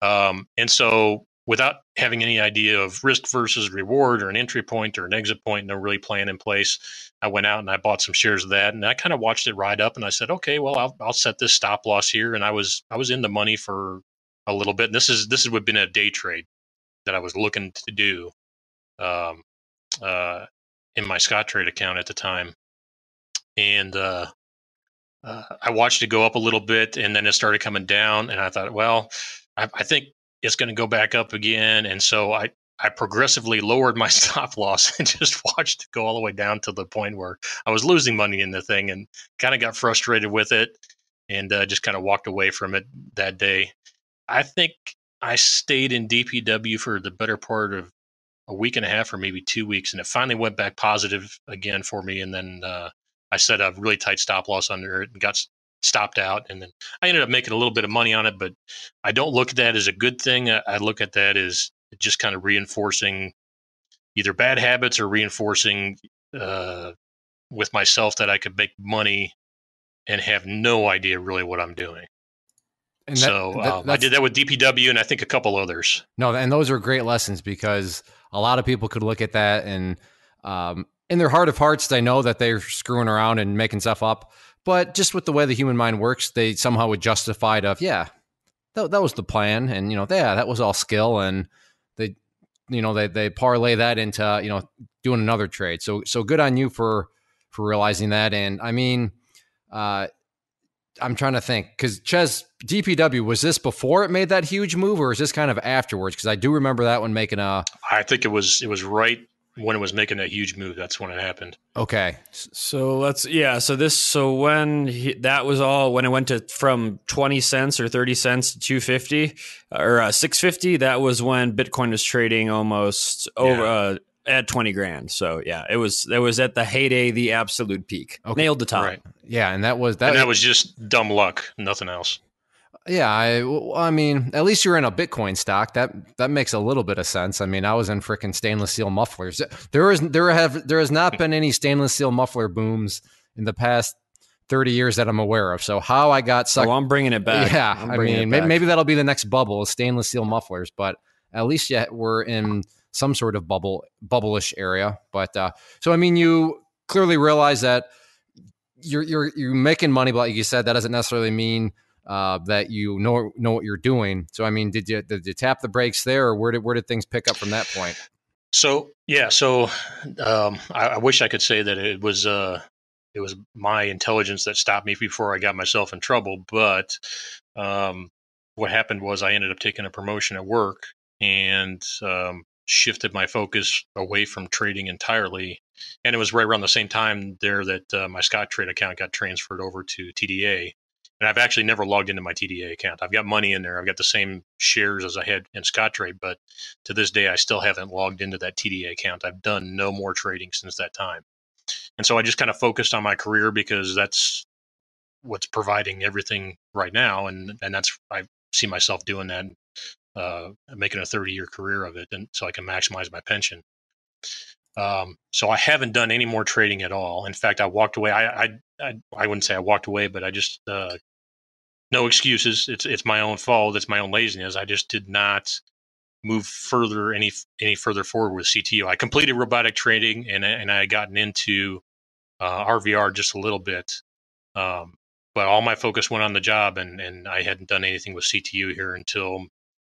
And so without having any idea of risk versus reward or an entry point or an exit point, no really plan in place, I went out and I bought some shares of that, and I kind of watched it ride up, and I said, okay, well, I'll set this stop loss here. And I was in the money for a little bit. And this would have been a day trade that I was looking to do in my Scott Trade account at the time. And I watched it go up a little bit, and then it started coming down, and I thought, well, I think it's going to go back up again. And so I progressively lowered my stop loss and just watched it go all the way down to the point where I was losing money in the thing, and kind of got frustrated with it, and just kind of walked away from it that day. I think I stayed in DPW for the better part of a week and a half or maybe 2 weeks, and it finally went back positive again for me. And then I set a really tight stop loss under it and got stopped out. And then I ended up making a little bit of money on it, but I don't look at that as a good thing. I look at that as just kind of reinforcing either bad habits or reinforcing with myself that I could make money and have no idea really what I'm doing. And I did that with DPW and I think a couple others. No, and those are great lessons, because a lot of people could look at that and in their heart of hearts, they know that they're screwing around and making stuff up. But just with the way the human mind works, they somehow would justify it of, yeah, that was the plan. And, that was all skill. And they parlay that into, doing another trade. So good on you for realizing that. And I mean, I'm trying to think, because Ches, DPW, was this before it made that huge move, or is this kind of afterwards? Because I do remember that one making I think it was right when it was making that huge move. That's when it happened. Okay. So when that was all, when it went from 20 cents or 30 cents to 250 or 650, that was when Bitcoin was trading almost over at 20 grand. So yeah, it was at the heyday, the absolute peak. Okay. Nailed the top. Right. Yeah. And that was just dumb luck, nothing else. Yeah, I mean, at least you're in a Bitcoin stock. That makes a little bit of sense. I mean, I was in freaking stainless steel mufflers. There has not been any stainless steel muffler booms in the past 30 years that I'm aware of. So how I got sucked? Oh, I'm bringing it back. Yeah, I mean, maybe that'll be the next bubble, stainless steel mufflers. But at least we're in some sort of bubble-ish area. But so I mean, you clearly realize that you're making money, but like you said, that doesn't necessarily mean that you know what you're doing. So I mean, did you tap the brakes there, or where did things pick up from that point? So I wish I could say that it was my intelligence that stopped me before I got myself in trouble. But what happened was I ended up taking a promotion at work and shifted my focus away from trading entirely. And it was right around the same time there that my Scott Trade account got transferred over to TDA. And I've actually never logged into my TDA account. I've got money in there. I've got the same shares as I had in Scottrade, but to this day, I still haven't logged into that TDA account. I've done no more trading since that time. And so I just kind of focused on my career because that's what's providing everything right now. And that's, I see myself doing that, making a 30-year career of it. And so I can maximize my pension. So I haven't done any more trading at all. In fact, I walked away. I wouldn't say I walked away, but I just, no excuses. It's my own fault. It's my own laziness. I just did not move further any further forward with CTU. I completed robotic trading and I had gotten into RVR just a little bit, but all my focus went on the job, and I hadn't done anything with CTU here until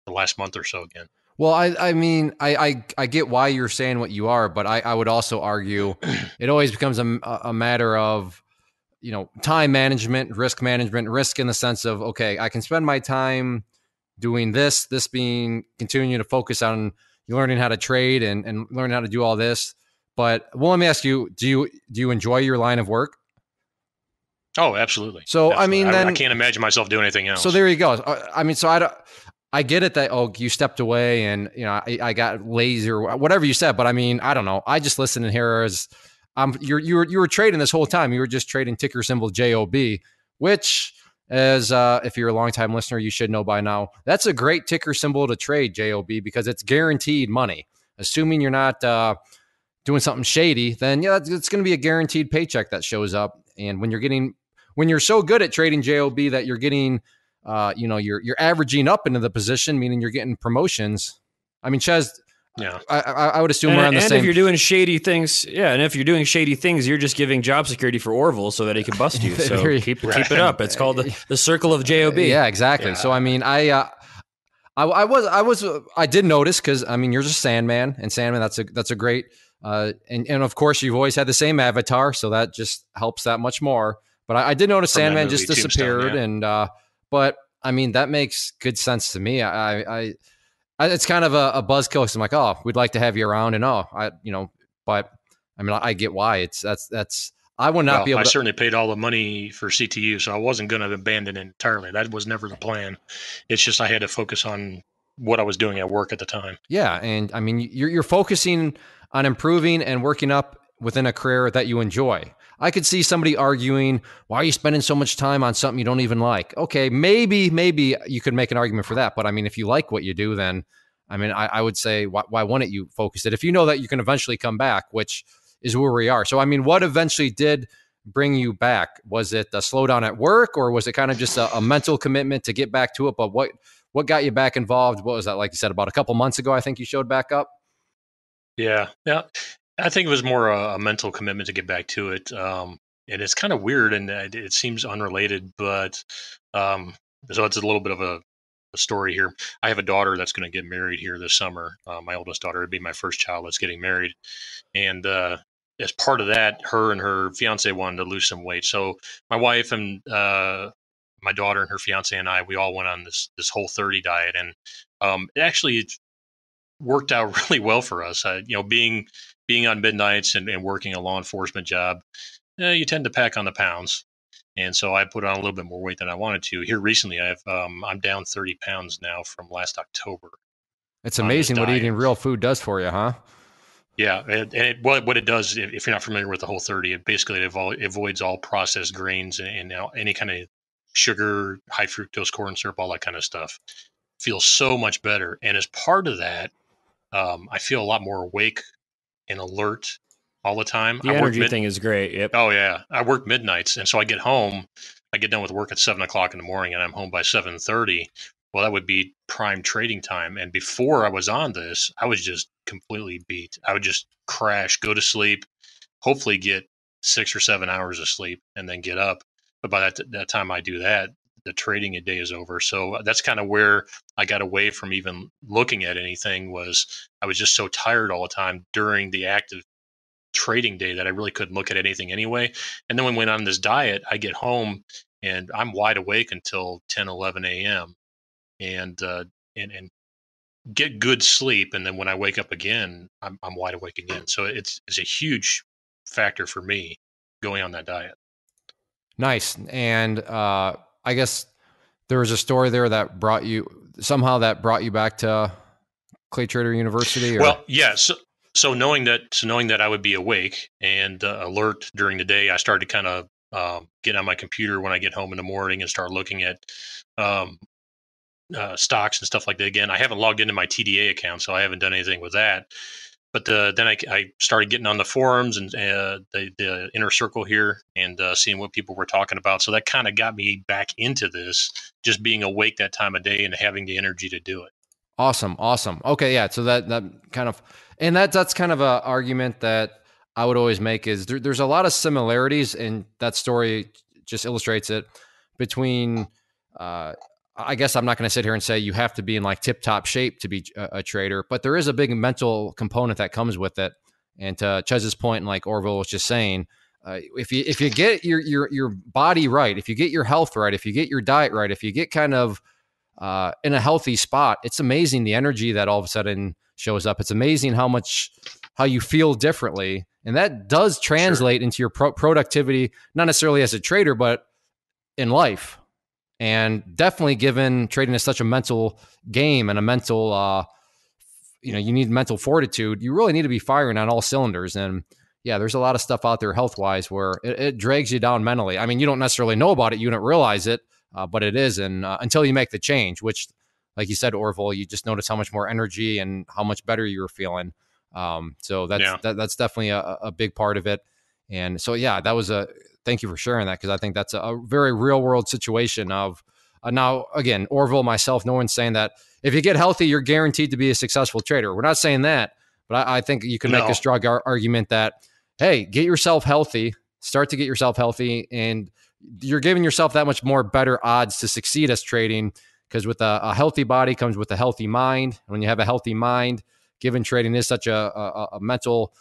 the last month or so again. Well, I mean, I get why you're saying what you are, but I would also argue it always becomes a matter of, you know, time management, risk in the sense of, okay, I can spend my time doing this being continuing to focus on learning how to trade and learning how to do all this. But well, let me ask you, do you enjoy your line of work? Oh, absolutely. So, absolutely. I mean, then I can't imagine myself doing anything else. So there you go. I mean, so I get it that, oh, you stepped away and, you know, I got lazy or whatever you said, but I mean, I don't know. I just listen in here as you were trading this whole time. You were just trading ticker symbol JOB, which as if you're a longtime listener, you should know by now. That's a great ticker symbol to trade, JOB, because it's guaranteed money. Assuming you're not doing something shady, then yeah, it's going to be a guaranteed paycheck that shows up. And when you're so good at trading JOB that you're getting you're averaging up into the position, meaning you're getting promotions. I mean, Ches, yeah, I would assume we're on the same. And if you're doing shady things, you're just giving job security for Orville so that he can bust you. So keep it up. It's called the circle of JOB. Yeah, exactly. Yeah. So I mean, I did notice because I mean, you're just Sandman, and Sandman that's a great and of course you've always had the same avatar, so that just helps that much more. But I did notice from Sandman just disappeared, Tombstone, yeah. And but I mean that makes good sense to me. I it's kind of a buzzkill because I'm like, oh, we'd like to have you around, and but I mean I get why that's I would not be able. I certainly paid all the money for CTU, so I wasn't going to abandon it entirely. That was never the plan. It's just I had to focus on what I was doing at work at the time. Yeah, and I mean you're focusing on improving and working up within a career that you enjoy. I could see somebody arguing, why are you spending so much time on something you don't even like? Okay, maybe you could make an argument for that. But I mean, if you like what you do, then I mean, I would say, why wouldn't you focus it? If you know that you can eventually come back, which is where we are. So, I mean, what eventually did bring you back? Was it a slowdown at work, or was it kind of just a mental commitment to get back to it? But what got you back involved? What was that, like you said, about a couple months ago, I think you showed back up? Yeah. I think it was more a mental commitment to get back to it. And it's kind of weird and it seems unrelated, but so it's a little bit of a story here. I have a daughter that's going to get married here this summer. My oldest daughter would be my first child that's getting married. And as part of that, her and her fiance wanted to lose some weight. So my wife and my daughter and her fiance and I, we all went on this Whole30 diet. And it worked out really well for us. Being on midnights and working a law enforcement job, you tend to pack on the pounds. And so I put on a little bit more weight than I wanted to. Here recently, I'm down 30 pounds now from last October. It's amazing what eating real food does for you, huh? Yeah. What it does, if you're not familiar with the Whole30, it basically avoids all processed grains and any kind of sugar, high fructose corn syrup, all that kind of stuff. Feels so much better. And as part of that, I feel a lot more awake and alert all the time. The energy thing is great. Yep. Oh yeah. I work midnights. And so I get done with work at 7:00 in the morning and I'm home by 7:30. Well, that would be prime trading time. And before I was on this, I was just completely beat. I would just crash, go to sleep, hopefully get 6 or 7 hours of sleep and then get up. But by that time I do that, the trading day is over. So that's kind of where I got away from even looking at anything. Was I was just so tired all the time during the active trading day that I really couldn't look at anything anyway. And then when we went on this diet, I get home and I'm wide awake until 10, 11 a.m. and get good sleep. And then when I wake up again, I'm wide awake again. So it's a huge factor for me going on that diet. Nice. And I guess there was a story there that brought you back to Clay Trader University, or Well, yeah. So knowing that I would be awake and alert during the day, I started kind of get on my computer when I get home in the morning and start looking at um, stocks and stuff like that. Again, I haven't logged into my TDA account, so I haven't done anything with that. But then I started getting on the forums and the inner circle here and seeing what people were talking about. So that kind of got me back into this, just being awake that time of day and having the energy to do it. Awesome. Okay, yeah. So that kind of, and that's kind of a argument that I would always make is there's a lot of similarities, and that story just illustrates it between. I guess I'm not going to sit here and say you have to be in like tip top shape to be a trader, but there is a big mental component that comes with it. And to Chez's point, and like Orville was just saying, if you get your body right, if you get your health right, if you get your diet right, if you get kind of in a healthy spot, it's amazing the energy that all of a sudden shows up. It's amazing how you feel differently, and that does translate into your productivity, not necessarily as a trader, but in life. And definitely, given trading is such a mental game and a mental, you need mental fortitude. You really need to be firing on all cylinders. And yeah, there's a lot of stuff out there health wise where it drags you down mentally. I mean, you don't necessarily know about it, you don't realize it, but it is. And until you make the change, which, like you said, Orville, you just notice how much more energy and how much better you were feeling. So that's definitely a big part of it. And so, yeah, thank you for sharing that, because I think that's a very real world situation of now, again, Orville, myself, no one's saying that if you get healthy, you're guaranteed to be a successful trader. We're not saying that, but I think you can make a strong argument that, hey, get yourself healthy, start to get yourself healthy, and you're giving yourself that much more better odds to succeed as trading, because with a healthy body comes with a healthy mind. And when you have a healthy mind, given trading is such a mental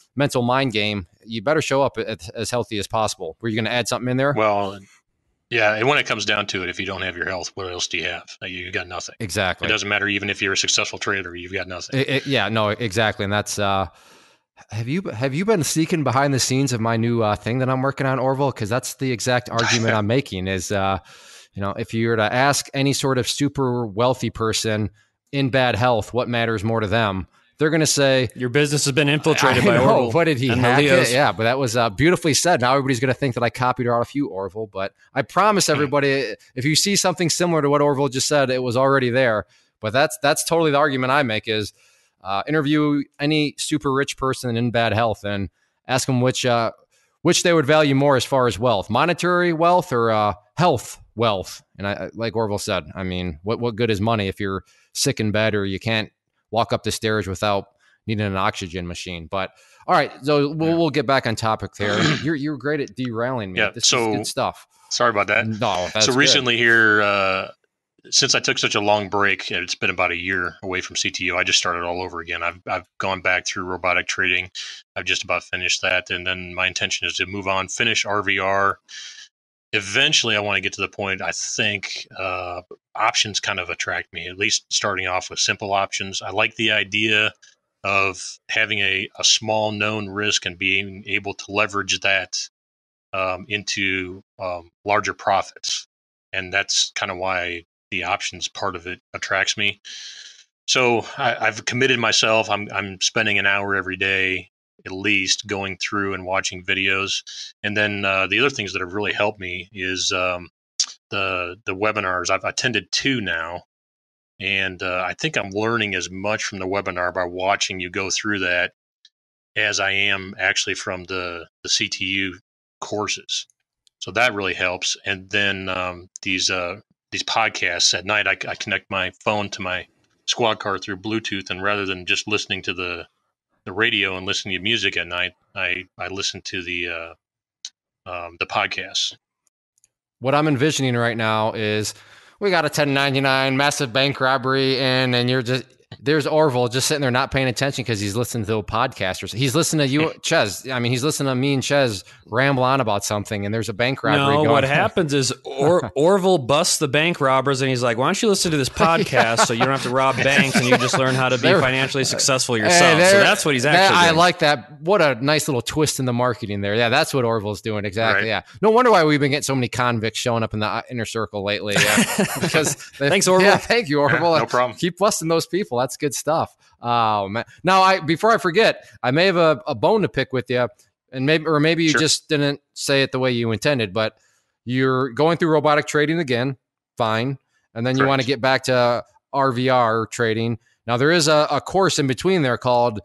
mind game, you better show up as healthy as possible. Were you going to add something in there? Well, yeah. And when it comes down to it, if you don't have your health, what else do you have? You got nothing. Exactly. It doesn't matter. Even if you're a successful trader, you've got nothing. Exactly. And that's, have you been sneaking behind the scenes of my new thing that I'm working on, Orville? Because that's the exact argument I'm making is, if you were to ask any sort of super wealthy person in bad health, what matters more to them, they're going to say, your business has been infiltrated by Orville. What did he hack it? Yeah, but that was beautifully said. Now everybody's going to think that I copied it off you, Orville. But I promise everybody, if you see something similar to what Orville just said, it was already there. But that's totally the argument I make is interview any super rich person in bad health and ask them which they would value more as far as wealth, monetary wealth or health wealth. And I, like Orville said, I mean, what good is money if you're sick in bed or you can't walk up the stairs without needing an oxygen machine? But all right, so we'll get back on topic there. You're great at derailing me. Yeah, this is good stuff. Sorry about that. No, that's so recently good. Here, since I took such a long break, it's been about a year away from CTO. I just started all over again. I've gone back through robotic trading. I've just about finished that, and then my intention is to move on, finish RVR. Eventually, I want to get to the point, I think, options kind of attract me, at least starting off with simple options. I like the idea of having a small known risk and being able to leverage that into larger profits. And that's kind of why the options part of it attracts me. So I've committed myself. I'm spending an hour every day at least going through and watching videos. And then the other things that have really helped me is the webinars. I've attended 2 now, and I think I'm learning as much from the webinar by watching you go through that as I am actually from the CTU courses. So that really helps. And then these podcasts at night, I connect my phone to my squad car through Bluetooth, and rather than just listening to the radio and listening to music at night, I listen to the podcasts. What I'm envisioning right now is we got a 1099 massive bank robbery and you're just there's Orville just sitting there not paying attention because he's listening to a podcast or he's listening to you, Ches. I mean, he's listening to me and Ches ramble on about something, and there's a bank robbery going. What happens is Orville busts the bank robbers, and he's like, "Why don't you listen to this podcast so you don't have to rob banks and you just learn how to be financially successful yourself?" So that's what he's actually doing. I like that. What a nice little twist in the marketing there. Yeah, that's what Orville's doing. Exactly. Right. Yeah. No wonder why we've been getting so many convicts showing up in the inner circle lately. Yeah. Because thanks, Orville. Yeah, thank you, Orville. Yeah, no problem. Keep busting those people. That's good stuff. Oh man. Now, before I forget, I may have a bone to pick with you, and maybe you just didn't say it the way you intended, but you're going through robotic trading again. Fine. And then you want to get back to RVR trading. Now, there is a course in between there called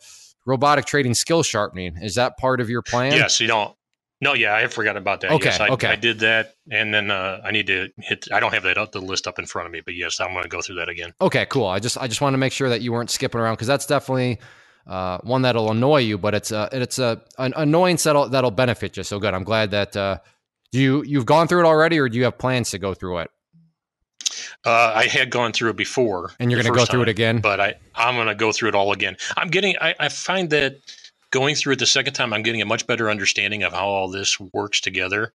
Robotic Trading Skill Sharpening. Is that part of your plan? Yes, you don't. No, yeah, I forgot about that. Okay, yes, I did that, and then I need to hit. I don't have the list up in front of me, but yes, I'm going to go through that again. Okay, cool. I just want to make sure that you weren't skipping around, because that's definitely one that'll annoy you, but it's an annoyance that'll benefit you. So good. I'm glad that you've gone through it already, or do you have plans to go through it? I had gone through it before, and you're going to go through it again. But I'm going to go through it all again. I find that going through it the second time, I'm getting a much better understanding of how all this works together.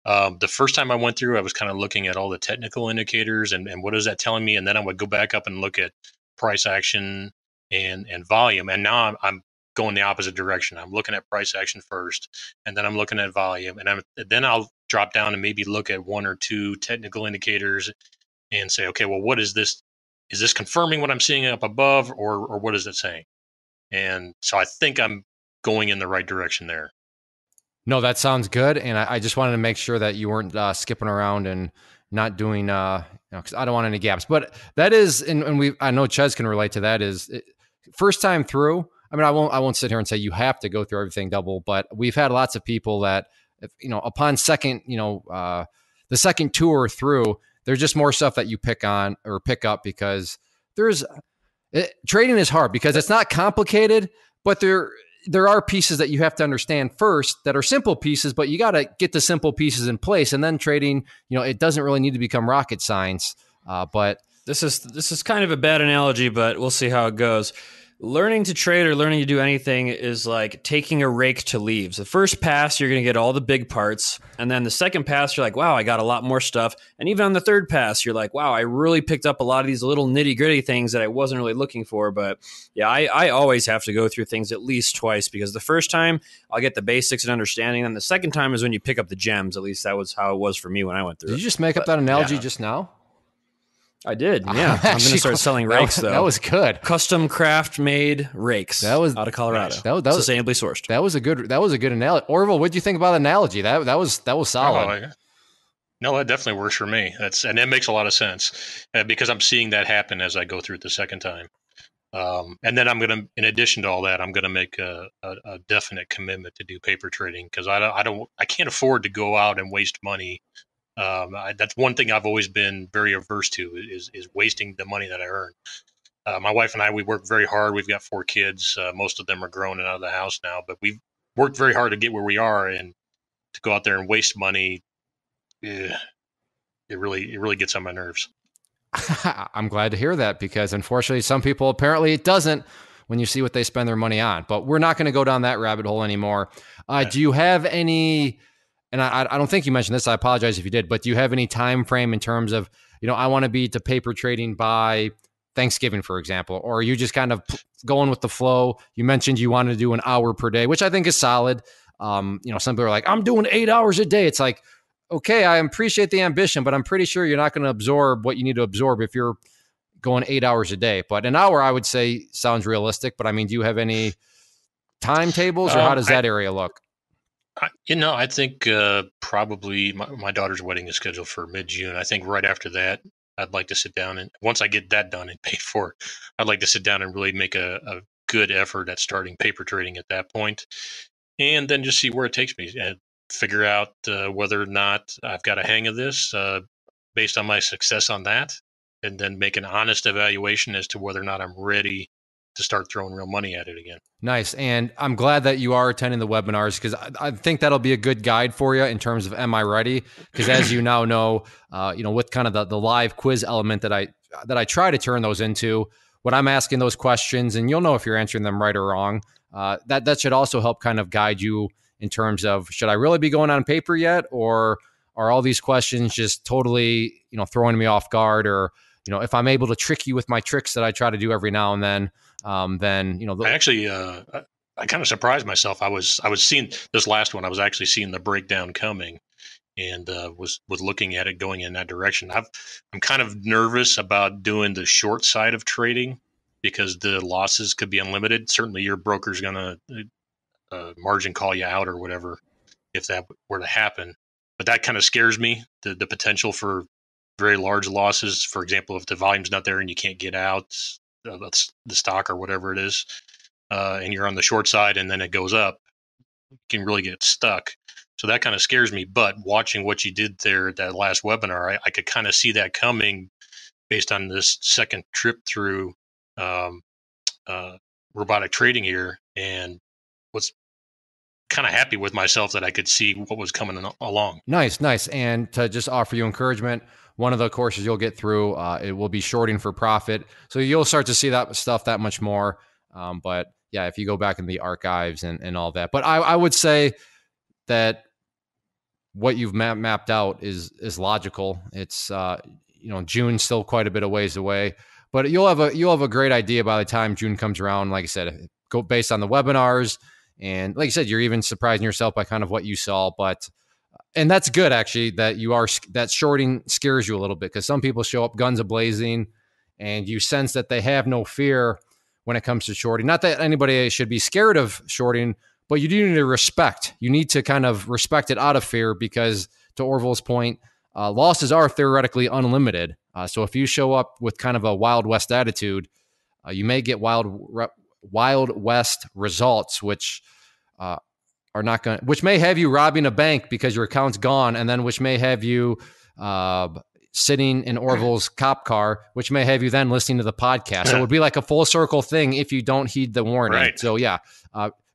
The first time I went through, I was kind of looking at all the technical indicators and what is that telling me, and then I would go back up and look at price action and volume. And now I'm going the opposite direction. I'm looking at price action first, and then I'm looking at volume, and then I'll drop down and maybe look at one or two technical indicators and say, okay, well, what is this? Is this confirming what I'm seeing up above, or what is it saying? And so I think I'm going in the right direction there. No, that sounds good. And I just wanted to make sure that you weren't skipping around and not doing, because I don't want any gaps. But that is, and I know Ches can relate to that, first time through. I mean, I won't sit here and say you have to go through everything double, but we've had lots of people that, upon second, the second tour through, there's just more stuff that you pick up because trading is hard because it's not complicated, but there are pieces that you have to understand first that are simple pieces, but you got to get the simple pieces in place. And then trading, it doesn't really need to become rocket science. But this is kind of a bad analogy, but we'll see how it goes. Learning to trade or learning to do anything is like taking a rake to leaves. The first pass, you're going to get all the big parts. And then the second pass, you're like, wow, I got a lot more stuff. And even on the third pass, you're like, wow, I really picked up a lot of these little nitty gritty things that I wasn't really looking for. But yeah, I always have to go through things at least twice, because the first time I'll get the basics and understanding. And the second time is when you pick up the gems. At least that was how it was for me when I went through. Did you just make up that analogy just now? I did, yeah. I'm going to start selling rakes, though. That was good. Custom craft-made rakes. That was out of Colorado. That was sustainably sourced. That was a good analogy. Orville, what did you think about the analogy? That was solid. No, that definitely works for me. And that makes a lot of sense because I'm seeing that happen as I go through it the second time. And then I'm going to, in addition to all that, I'm going to make a definite commitment to do paper trading, because I can't afford to go out and waste money. That's one thing I've always been very averse to is wasting the money that I earn. My wife and I, we work very hard. We've got 4 kids. Most of them are grown and out of the house now, but we've worked very hard to get where we are, and to go out there and waste money, it really gets on my nerves. I'm glad to hear that, because unfortunately some people, apparently it doesn't when you see what they spend their money on, but we're not going to go down that rabbit hole anymore. Do you have any... And I don't think you mentioned this. I apologize if you did, but do you have any time frame in terms of, I want to be to paper trading by Thanksgiving, for example, or are you just kind of going with the flow? You mentioned you wanted to do an hour per day, which I think is solid. Some people are like, I'm doing 8 hours a day. It's like, okay, I appreciate the ambition, but I'm pretty sure you're not going to absorb what you need to absorb if you're going 8 hours a day. But an hour, I would say, sounds realistic. But I mean, do you have any timetables, or how does that area look? I think probably my daughter's wedding is scheduled for mid-June. I think right after that, I'd like to sit down, and once I get that done and paid for, I'd like to sit down and really make a good effort at starting paper trading at that point, and then just see where it takes me and figure out whether or not I've got a hang of this based on my success on that, and then make an honest evaluation as to whether or not I'm ready to start throwing real money at it again. Nice. And I'm glad that you are attending the webinars, because I think that'll be a good guide for you in terms of, am I ready? Because as you now know, with kind of the live quiz element that I try to turn those into, when I'm asking those questions, and you'll know if you're answering them right or wrong, that should also help kind of guide you in terms of, should I really be going on paper yet, or are all these questions just totally, throwing me off guard? Or, if I'm able to trick you with my tricks that I try to do every now and then, I actually, I kind of surprised myself. I was seeing this last one. I was actually seeing the breakdown coming, and was looking at it going in that direction. I'm kind of nervous about doing the short side of trading because the losses could be unlimited. Certainly, your broker's going to margin call you out or whatever if that were to happen. But that kind of scares me, the potential for very large losses. For example, if the volume's not there and you can't get out the stock or whatever it is, and you're on the short side and then it goes up, you can really get stuck. So that kind of scares me. But watching what you did there at that last webinar, I could kind of see that coming based on this second trip through robotic trading here, and was kind of happy with myself that I could see what was coming along. Nice. And to just offer you encouragement, one of the courses you'll get through, it will be shorting for profit. So you'll start to see that stuff that much more. But yeah, if you go back in the archives and all that. But I would say that what you've mapped out is logical. It's June's still quite a bit of ways away, but you'll have a great idea by the time June comes around. Like I said, go based on the webinars, and like I said, you're even surprising yourself by kind of what you saw. And that's good actually that that shorting scares you a little bit, because some people show up guns a-blazing and you sense that they have no fear when it comes to shorting. Not that anybody should be scared of shorting, but you do need to respect. You need to kind of respect it out of fear, because to Orville's point, losses are theoretically unlimited. So if you show up with kind of a Wild West attitude, you may get Wild West results, which are not going, which may have you robbing a bank because your account's gone, and then which may have you sitting in Orville's cop car, which may have you then listening to the podcast. So it would be like a full circle thing if you don't heed the warning. Right. So yeah,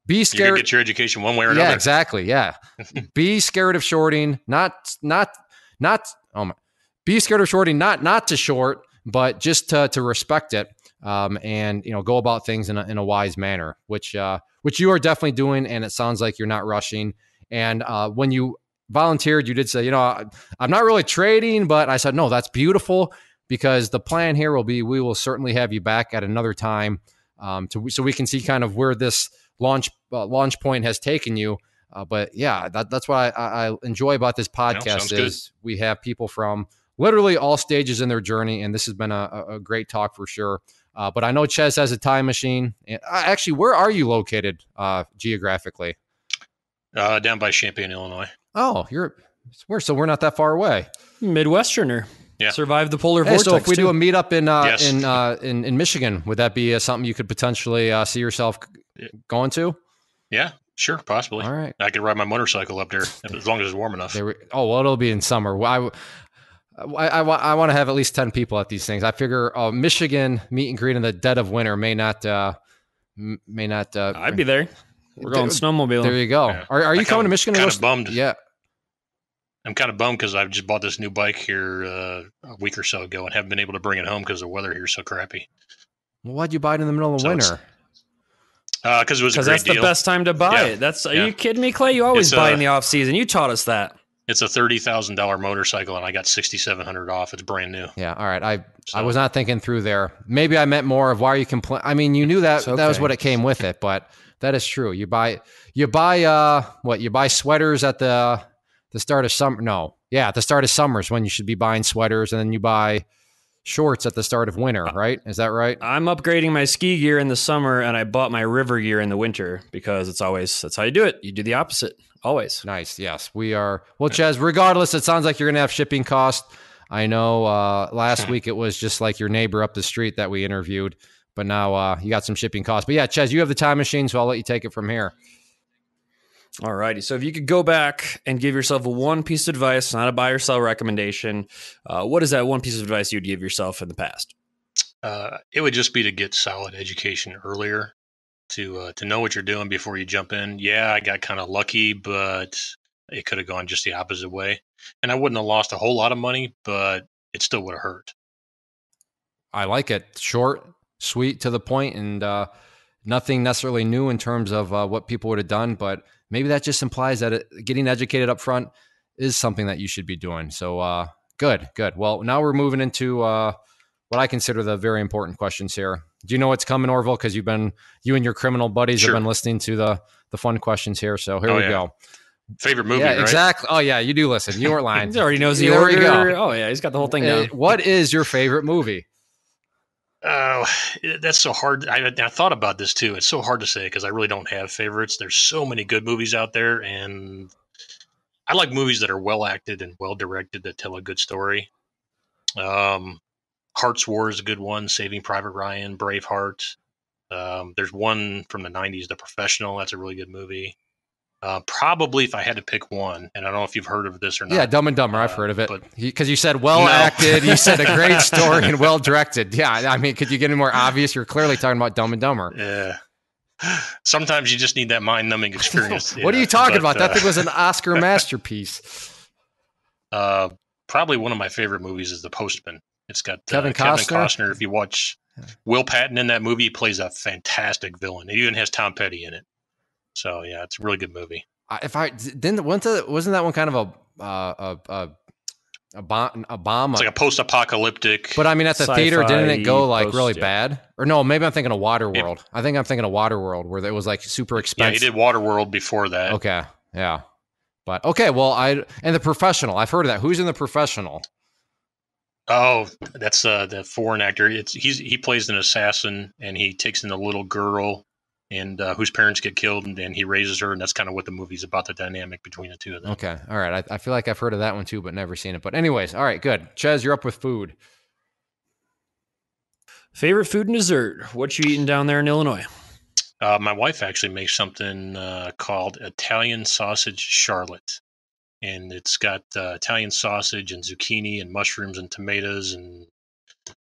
be scared. You can get your education one way or another. Yeah, exactly. Yeah, be scared of shorting, be scared of shorting, not to short, but just to respect it, and go about things in a wise manner, which you are definitely doing, and it sounds like you're not rushing. And when you volunteered, you did say, I'm not really trading, but I said, no, that's beautiful, because the plan here will be, we will certainly have you back at another time, so we can see kind of where this launch point has taken you. But yeah, that's what I enjoy about this podcast is we have people from literally all stages in their journey, and this has been a great talk for sure. But I know Ches has a time machine. Actually, where are you located geographically? Down by Champaign, Illinois. Oh, so we're not that far away. Midwesterner. Yeah. Survive the polar vortex. So if we too. do a meetup Yes. in Michigan, would that be something you could potentially see yourself going to? Yeah, sure, possibly. All right. I could ride my motorcycle up there as long as it's warm enough. It'll be in summer. I want to have at least 10 people at these things. I figure Michigan meet and greet in the dead of winter may not. I'd be there. We're going snowmobiling. There you go. Yeah. Are you coming to Michigan? Kind of bummed. Yeah. I'm kind of bummed because I've just bought this new bike here a week or so ago and haven't been able to bring it home because the weather here is so crappy. Well, why'd you buy it in the middle of winter? Because it was a great that's deal. The best time to buy it. Are you kidding me, Clay? You always buy in the off season. You taught us that. It's a $30,000 motorcycle, and I got $6,700 off. It's brand new. Yeah, all right. I was not thinking through there. Maybe I meant more of why are you complaining. I mean, you knew that that was what it came with it, but that is true. You buy what? You buy sweaters at the start of summer. No, yeah, at the start of summers when you should be buying sweaters, and then you buy shorts at the start of winter, right? Is that right? I'm upgrading my ski gear in the summer, and I bought my river gear in the winter because that's how you do it. You do the opposite. Always. Nice. Yes, we are. Well, Ches, regardless, it sounds like you're going to have shipping costs. I know last week it was just like your neighbor up the street that we interviewed, but now you got some shipping costs. But yeah, Ches, you have the time machine, so I'll let you take it from here. All righty. So if you could go back and give yourself one piece of advice, not a buy or sell recommendation, what is that one piece of advice you'd give yourself in the past? It would just be to get solid education earlier. To know what you're doing before you jump in. Yeah, I got kind of lucky, but it could have gone just the opposite way. And I wouldn't have lost a whole lot of money, but it still would have hurt. I like it. Short, sweet, to the point, and nothing necessarily new in terms of what people would have done. But maybe that just implies that getting educated up front is something that you should be doing. So good. Well, now we're moving into what I consider the very important questions here. Do you know what's coming, Orville? Because you and your criminal buddies have been listening to the fun questions here. So here we go. Favorite movie, yeah, right? Exactly. Oh, yeah, you do listen. You weren't lying. He already knows the order. Oh, yeah, he's got the whole thing down. What is your favorite movie? Oh, that's so hard. I thought about this too. It's so hard to say because I really don't have favorites. There's so many good movies out there, and I like movies that are well acted and well directed that tell a good story. Heart's War is a good one. Saving Private Ryan, Braveheart. There's one from the 90s, The Professional. That's a really good movie. Probably if I had to pick one, and I don't know if you've heard of this or not. Yeah, Dumb and Dumber. I've heard of it. Because you said acted, you said a great story and well directed. Yeah, I mean, could you get any more obvious? You're clearly talking about Dumb and Dumber. Yeah. Sometimes you just need that mind-numbing experience. What are you talking about? That thing was an Oscar masterpiece. Probably one of my favorite movies is The Postman. It's got Kevin Costner. If you watch Will Patton in that movie, he plays a fantastic villain. It even has Tom Petty in it. So yeah, it's a really good movie. Wasn't that one kind of a bomb? It's like a post-apocalyptic. But I mean, at the theater, didn't it go like really bad? Or no, maybe I'm thinking of Waterworld. I think I'm thinking of Waterworld, where it was like super expensive. Yeah, he did Waterworld before that. Okay, yeah, but okay. Well, and The Professional. I've heard of that. Who's in The Professional? Oh, that's the foreign actor. He plays an assassin, and he takes in a little girl, and whose parents get killed, and he raises her, and that's kind of what the movie's about, the dynamic between the two of them. Okay, all right. I feel like I've heard of that one too, but never seen it. But anyways, all right, good. Ches, you're up with food. Favorite food and dessert? What you eating down there in Illinois? My wife actually makes something called Italian sausage charlotte. And it's got Italian sausage and zucchini and mushrooms and tomatoes and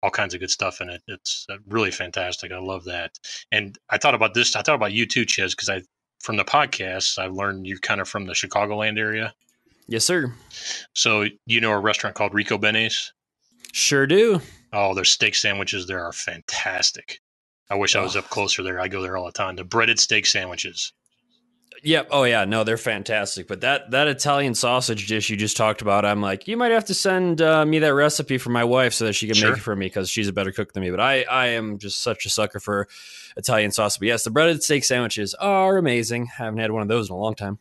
all kinds of good stuff in it. It's really fantastic. I love that. And I thought about this. I thought about you too, Ches, because from the podcast, I learned you're kind of from the Chicagoland area. Yes, sir. So you know a restaurant called Rico Bene's? Sure do. Oh, their steak sandwiches there are fantastic. I wish I was up closer there. I go there all the time. The breaded steak sandwiches. Yep. Oh, yeah. No, they're fantastic. But that Italian sausage dish you just talked about, I'm like, you might have to send me that recipe for my wife so that she can make it for me because she's a better cook than me. But I am just such a sucker for Italian sausage. But yes, the breaded steak sandwiches are amazing. I haven't had one of those in a long time.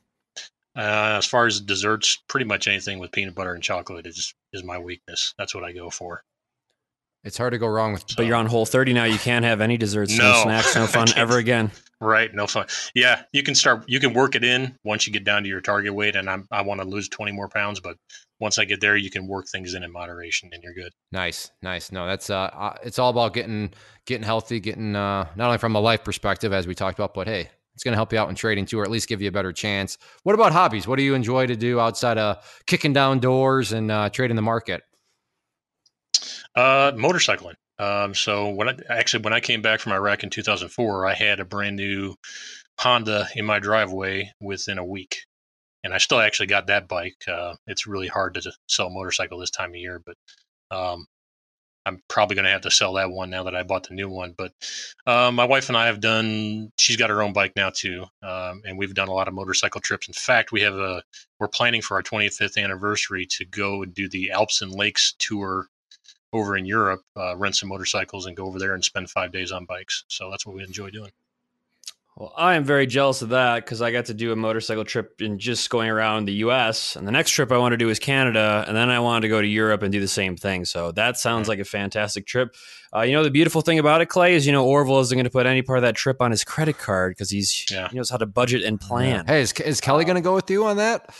As far as desserts, pretty much anything with peanut butter and chocolate is my weakness. That's what I go for. It's hard to go wrong with. But you're on Whole30 now. You can't have any desserts, no snacks, no fun ever again. Right, no fun. Yeah, you can work it in once you get down to your target weight, and I want to lose 20 more pounds, but once I get there, you can work things in moderation, and you're good. Nice. No, that's it's all about getting healthy, getting not only from a life perspective as we talked about, but hey, it's going to help you out in trading too, or at least give you a better chance. What about hobbies? What do you enjoy to do outside of kicking down doors and trading the market? Motorcycling. So when I came back from Iraq in 2004, I had a brand new Honda in my driveway within a week, and I still actually got that bike. It's really hard to sell a motorcycle this time of year, but I'm probably going to have to sell that one now that I bought the new one. But my wife and I she's got her own bike now too, and we've done a lot of motorcycle trips. In fact, we're planning for our 25th anniversary to go and do the Alps and Lakes tour over in Europe, rent some motorcycles and go over there and spend 5 days on bikes. So that's what we enjoy doing. Well, I am very jealous of that because I got to do a motorcycle trip in just going around the U.S. And the next trip I want to do is Canada. And then I wanted to go to Europe and do the same thing. So that sounds like a fantastic trip. The beautiful thing about it, Clay, is, Orville isn't going to put any part of that trip on his credit card because he knows how to budget and plan. Hey, is Kelly going to go with you on that?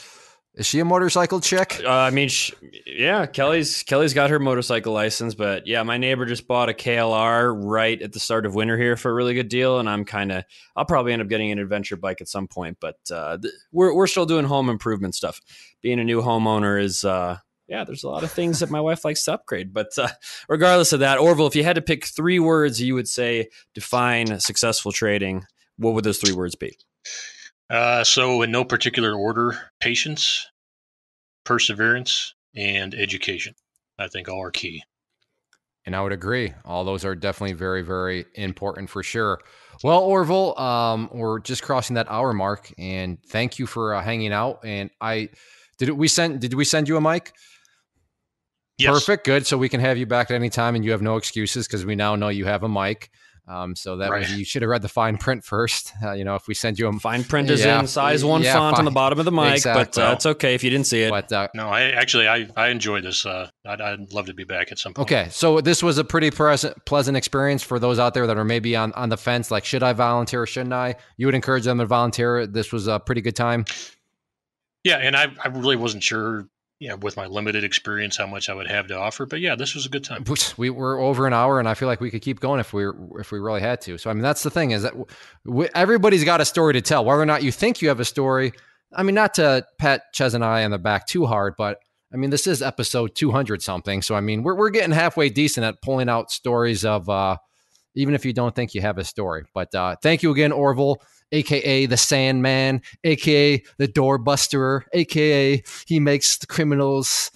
Is she a motorcycle chick? Kelly's got her motorcycle license, but yeah, my neighbor just bought a KLR right at the start of winter here for a really good deal, and I'll probably end up getting an adventure bike at some point, but we're still doing home improvement stuff. Being a new homeowner is, there's a lot of things that my wife likes to upgrade, but regardless of that, Orville, if you had to pick 3 words you would say define successful trading, what would those 3 words be? So in no particular order, patience, perseverance, and education, I think all are key. And I would agree. All those are definitely very, very important for sure. Well, Orville, we're just crossing that hour mark, and thank you for hanging out. And did we send you a mic? Yes. Perfect. Good. So we can have you back at any time, and you have no excuses because we now know you have a mic. So that was, you should have read the fine print first. If we send you a fine print is in size 1 font on the bottom of the mic, exactly. But it's okay if you didn't see it. But no, I enjoyed this. I'd love to be back at some point. Okay, so this was a pretty pleasant experience for those out there that are maybe on the fence, like should I volunteer or shouldn't I? You would encourage them to volunteer. This was a pretty good time. Yeah, and I really wasn't sure, with my limited experience, how much I would have to offer. But yeah, this was a good time. We were over an hour, and I feel like we could keep going if we really had to. So I mean, that's the thing, is that everybody's got a story to tell. Whether or not you think you have a story, I mean, not to pat Ches and I on the back too hard, but I mean, this is episode 200 something. So I mean, we're getting halfway decent at pulling out stories of even if you don't think you have a story. But thank you again, Orville, a.k.a. the Sandman, a.k.a. the Doorbuster, a.k.a. he makes the criminals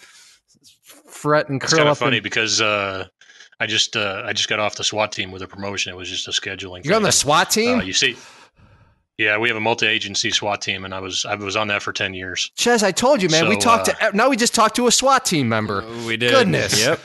fret and curl up. It's kind of funny because I just got off the SWAT team with a promotion. It was just a scheduling. You're on the SWAT team? You see, yeah, we have a multi-agency SWAT team, and I was on that for 10 years. Ches, I told you, man. So, we talked now we just talked to a SWAT team member. We did. Goodness. Yep.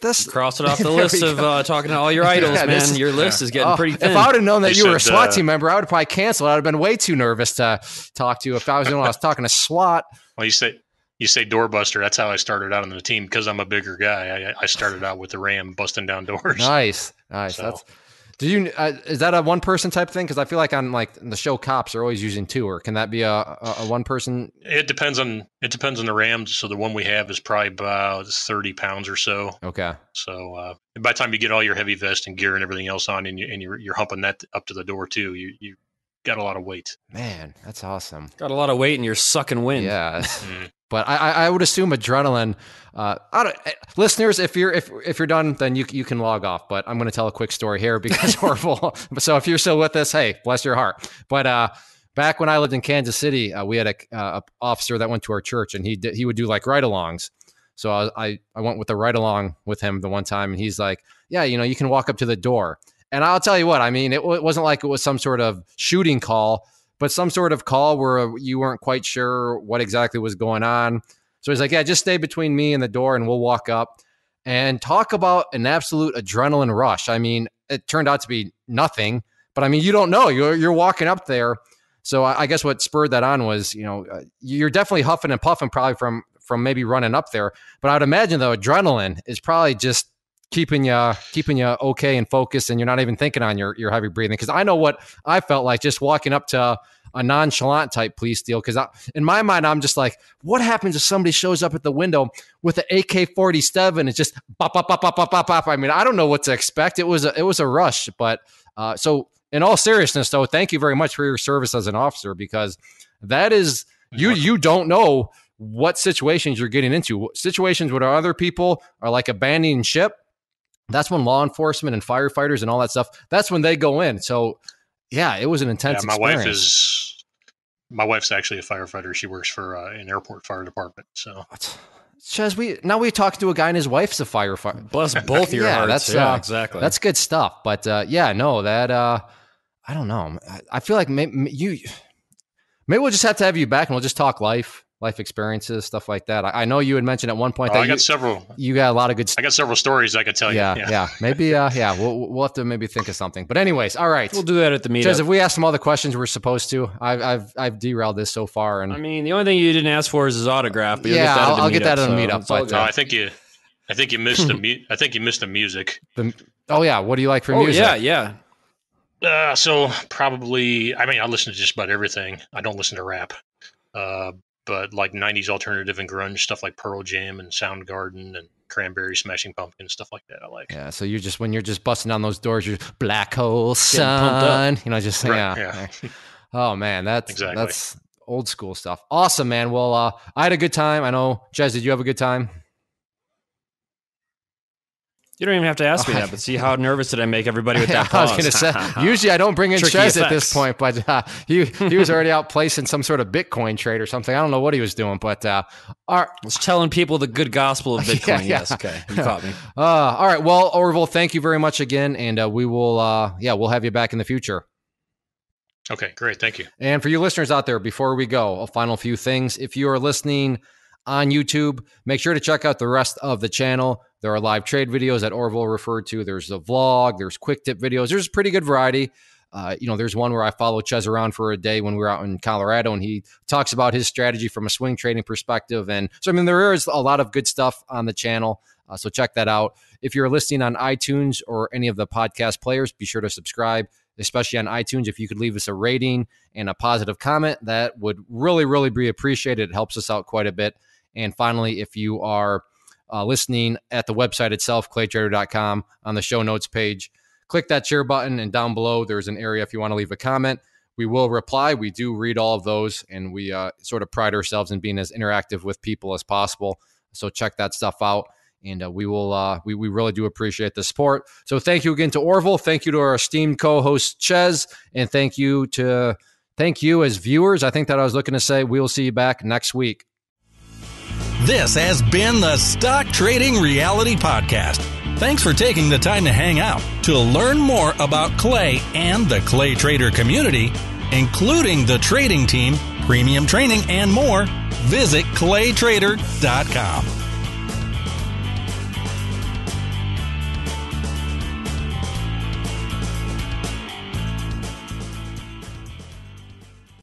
This cross it off the list of talking to all your idols, man. Your list is getting pretty thin. If I would have known that you were a SWAT team member, I would have probably canceled. I would have been way too nervous to talk to you if I was talking to SWAT. Well, you say doorbuster. That's how I started out on the team, because I'm a bigger guy. I started out with the Ram busting down doors. Nice. So. Is that a one person type thing? Because I feel like on the show Cops are always using two, or can that be a one person? It depends on the Rams. So the one we have is probably about 30 pounds or so. Okay. So by the time you get all your heavy vest and gear and everything else on, and you're humping that up to the door too, you got a lot of weight. Man, that's awesome. Got a lot of weight and you're sucking wind. Yeah. But I would assume adrenaline. Listeners, if you're done, then you can log off. But I'm going to tell a quick story here because Orville. So if you're still with us, hey, bless your heart. But back when I lived in Kansas City, we had a officer that went to our church, and he would do like ride-alongs. So I went with the ride-along with him the one time, and he's like, yeah, you can walk up to the door. And I'll tell you what, I mean, it wasn't like it was some sort of shooting call, but some sort of call where you weren't quite sure what exactly was going on. So he's like, yeah, just stay between me and the door and we'll walk up. And talk about an absolute adrenaline rush. I mean, it turned out to be nothing, but I mean, you don't know. You're walking up there. So I guess what spurred that on was, you're definitely huffing and puffing probably from maybe running up there. But I would imagine the adrenaline is probably just keeping you okay and focused, and you're not even thinking on your heavy breathing. Because I know what I felt like just walking up to a nonchalant type police deal. Because in my mind, I'm just like, what happens if somebody shows up at the window with an AK-47? It's just bop, bop, bop, bop, bop, bop, bop. I mean, I don't know what to expect. It was a rush. But so in all seriousness, though, thank you very much for your service as an officer, because that is you don't know what situations you're getting into. Situations where other people are like abandoning ship. That's when law enforcement and firefighters and all that stuff, that's when they go in. So, yeah, it was an intense experience. My wife's actually a firefighter. She works for an airport fire department. So, Ches, we talked to a guy and his wife's a firefighter. Bless both your hearts. Exactly. That's good stuff. But I don't know. I feel like maybe we'll just have to have you back and we'll just talk life experiences, stuff like that. I know you had mentioned at one point that I got several. You got a lot of good. I got several stories I could tell you. Yeah. Maybe. We'll have to maybe think of something. But anyways, all right. We'll do that at the meetup. Because if we ask some other questions we're supposed to, I've derailed this so far. And I mean, the only thing you didn't ask for is his autograph. But I'll get that at the meetup. But I think you missed the. I think you missed the music. What do you like for music? Yeah. So probably, I mean, I listen to just about everything. I don't listen to rap. But like 90s alternative and grunge stuff like Pearl Jam and Soundgarden and Cranberry, Smashing Pumpkins, stuff like that I like. Yeah, so when you're just busting down those doors, you're Black Hole Sun, yeah. Oh man, that's old school stuff. Awesome, man. Well, I had a good time. I know, Ches, did you have a good time? You don't even have to ask me that, but see how nervous did I make everybody with that pause? I was going to say, usually I don't bring in Chez at this point, but he was already out placing some sort of Bitcoin trade or something. I don't know what he was doing, but I was telling people the good gospel of Bitcoin. Yeah. Yes, okay, you caught me. All right, well, Orville, thank you very much again, and we will, we'll have you back in the future. Okay, great, thank you. And for you listeners out there, before we go, a final few things. If you are listening on YouTube, make sure to check out the rest of the channel. There are live trade videos that Orville referred to. There's a vlog. There's quick tip videos. There's a pretty good variety. There's one where I follow Chez around for a day when we were out in Colorado, and he talks about his strategy from a swing trading perspective. And so, there is a lot of good stuff on the channel. So check that out. If you're listening on iTunes or any of the podcast players, be sure to subscribe, especially on iTunes. If you could leave us a rating and a positive comment, that would really, really be appreciated. It helps us out quite a bit. And finally, if you are listening at the website itself, claytrader.com, on the show notes page, click that share button, and down below there's an area if you want to leave a comment. We will reply. We do read all of those, and we sort of pride ourselves in being as interactive with people as possible. So check that stuff out, and we will. We really do appreciate the support. So thank you again to Orville. Thank you to our esteemed co-host Chez, and thank you as viewers. I think that I was looking to say we will see you back next week. This has been the Stock Trading Reality Podcast. Thanks for taking the time to hang out. To learn more about Clay and the Clay Trader community, including the trading team, premium training, and more, visit claytrader.com.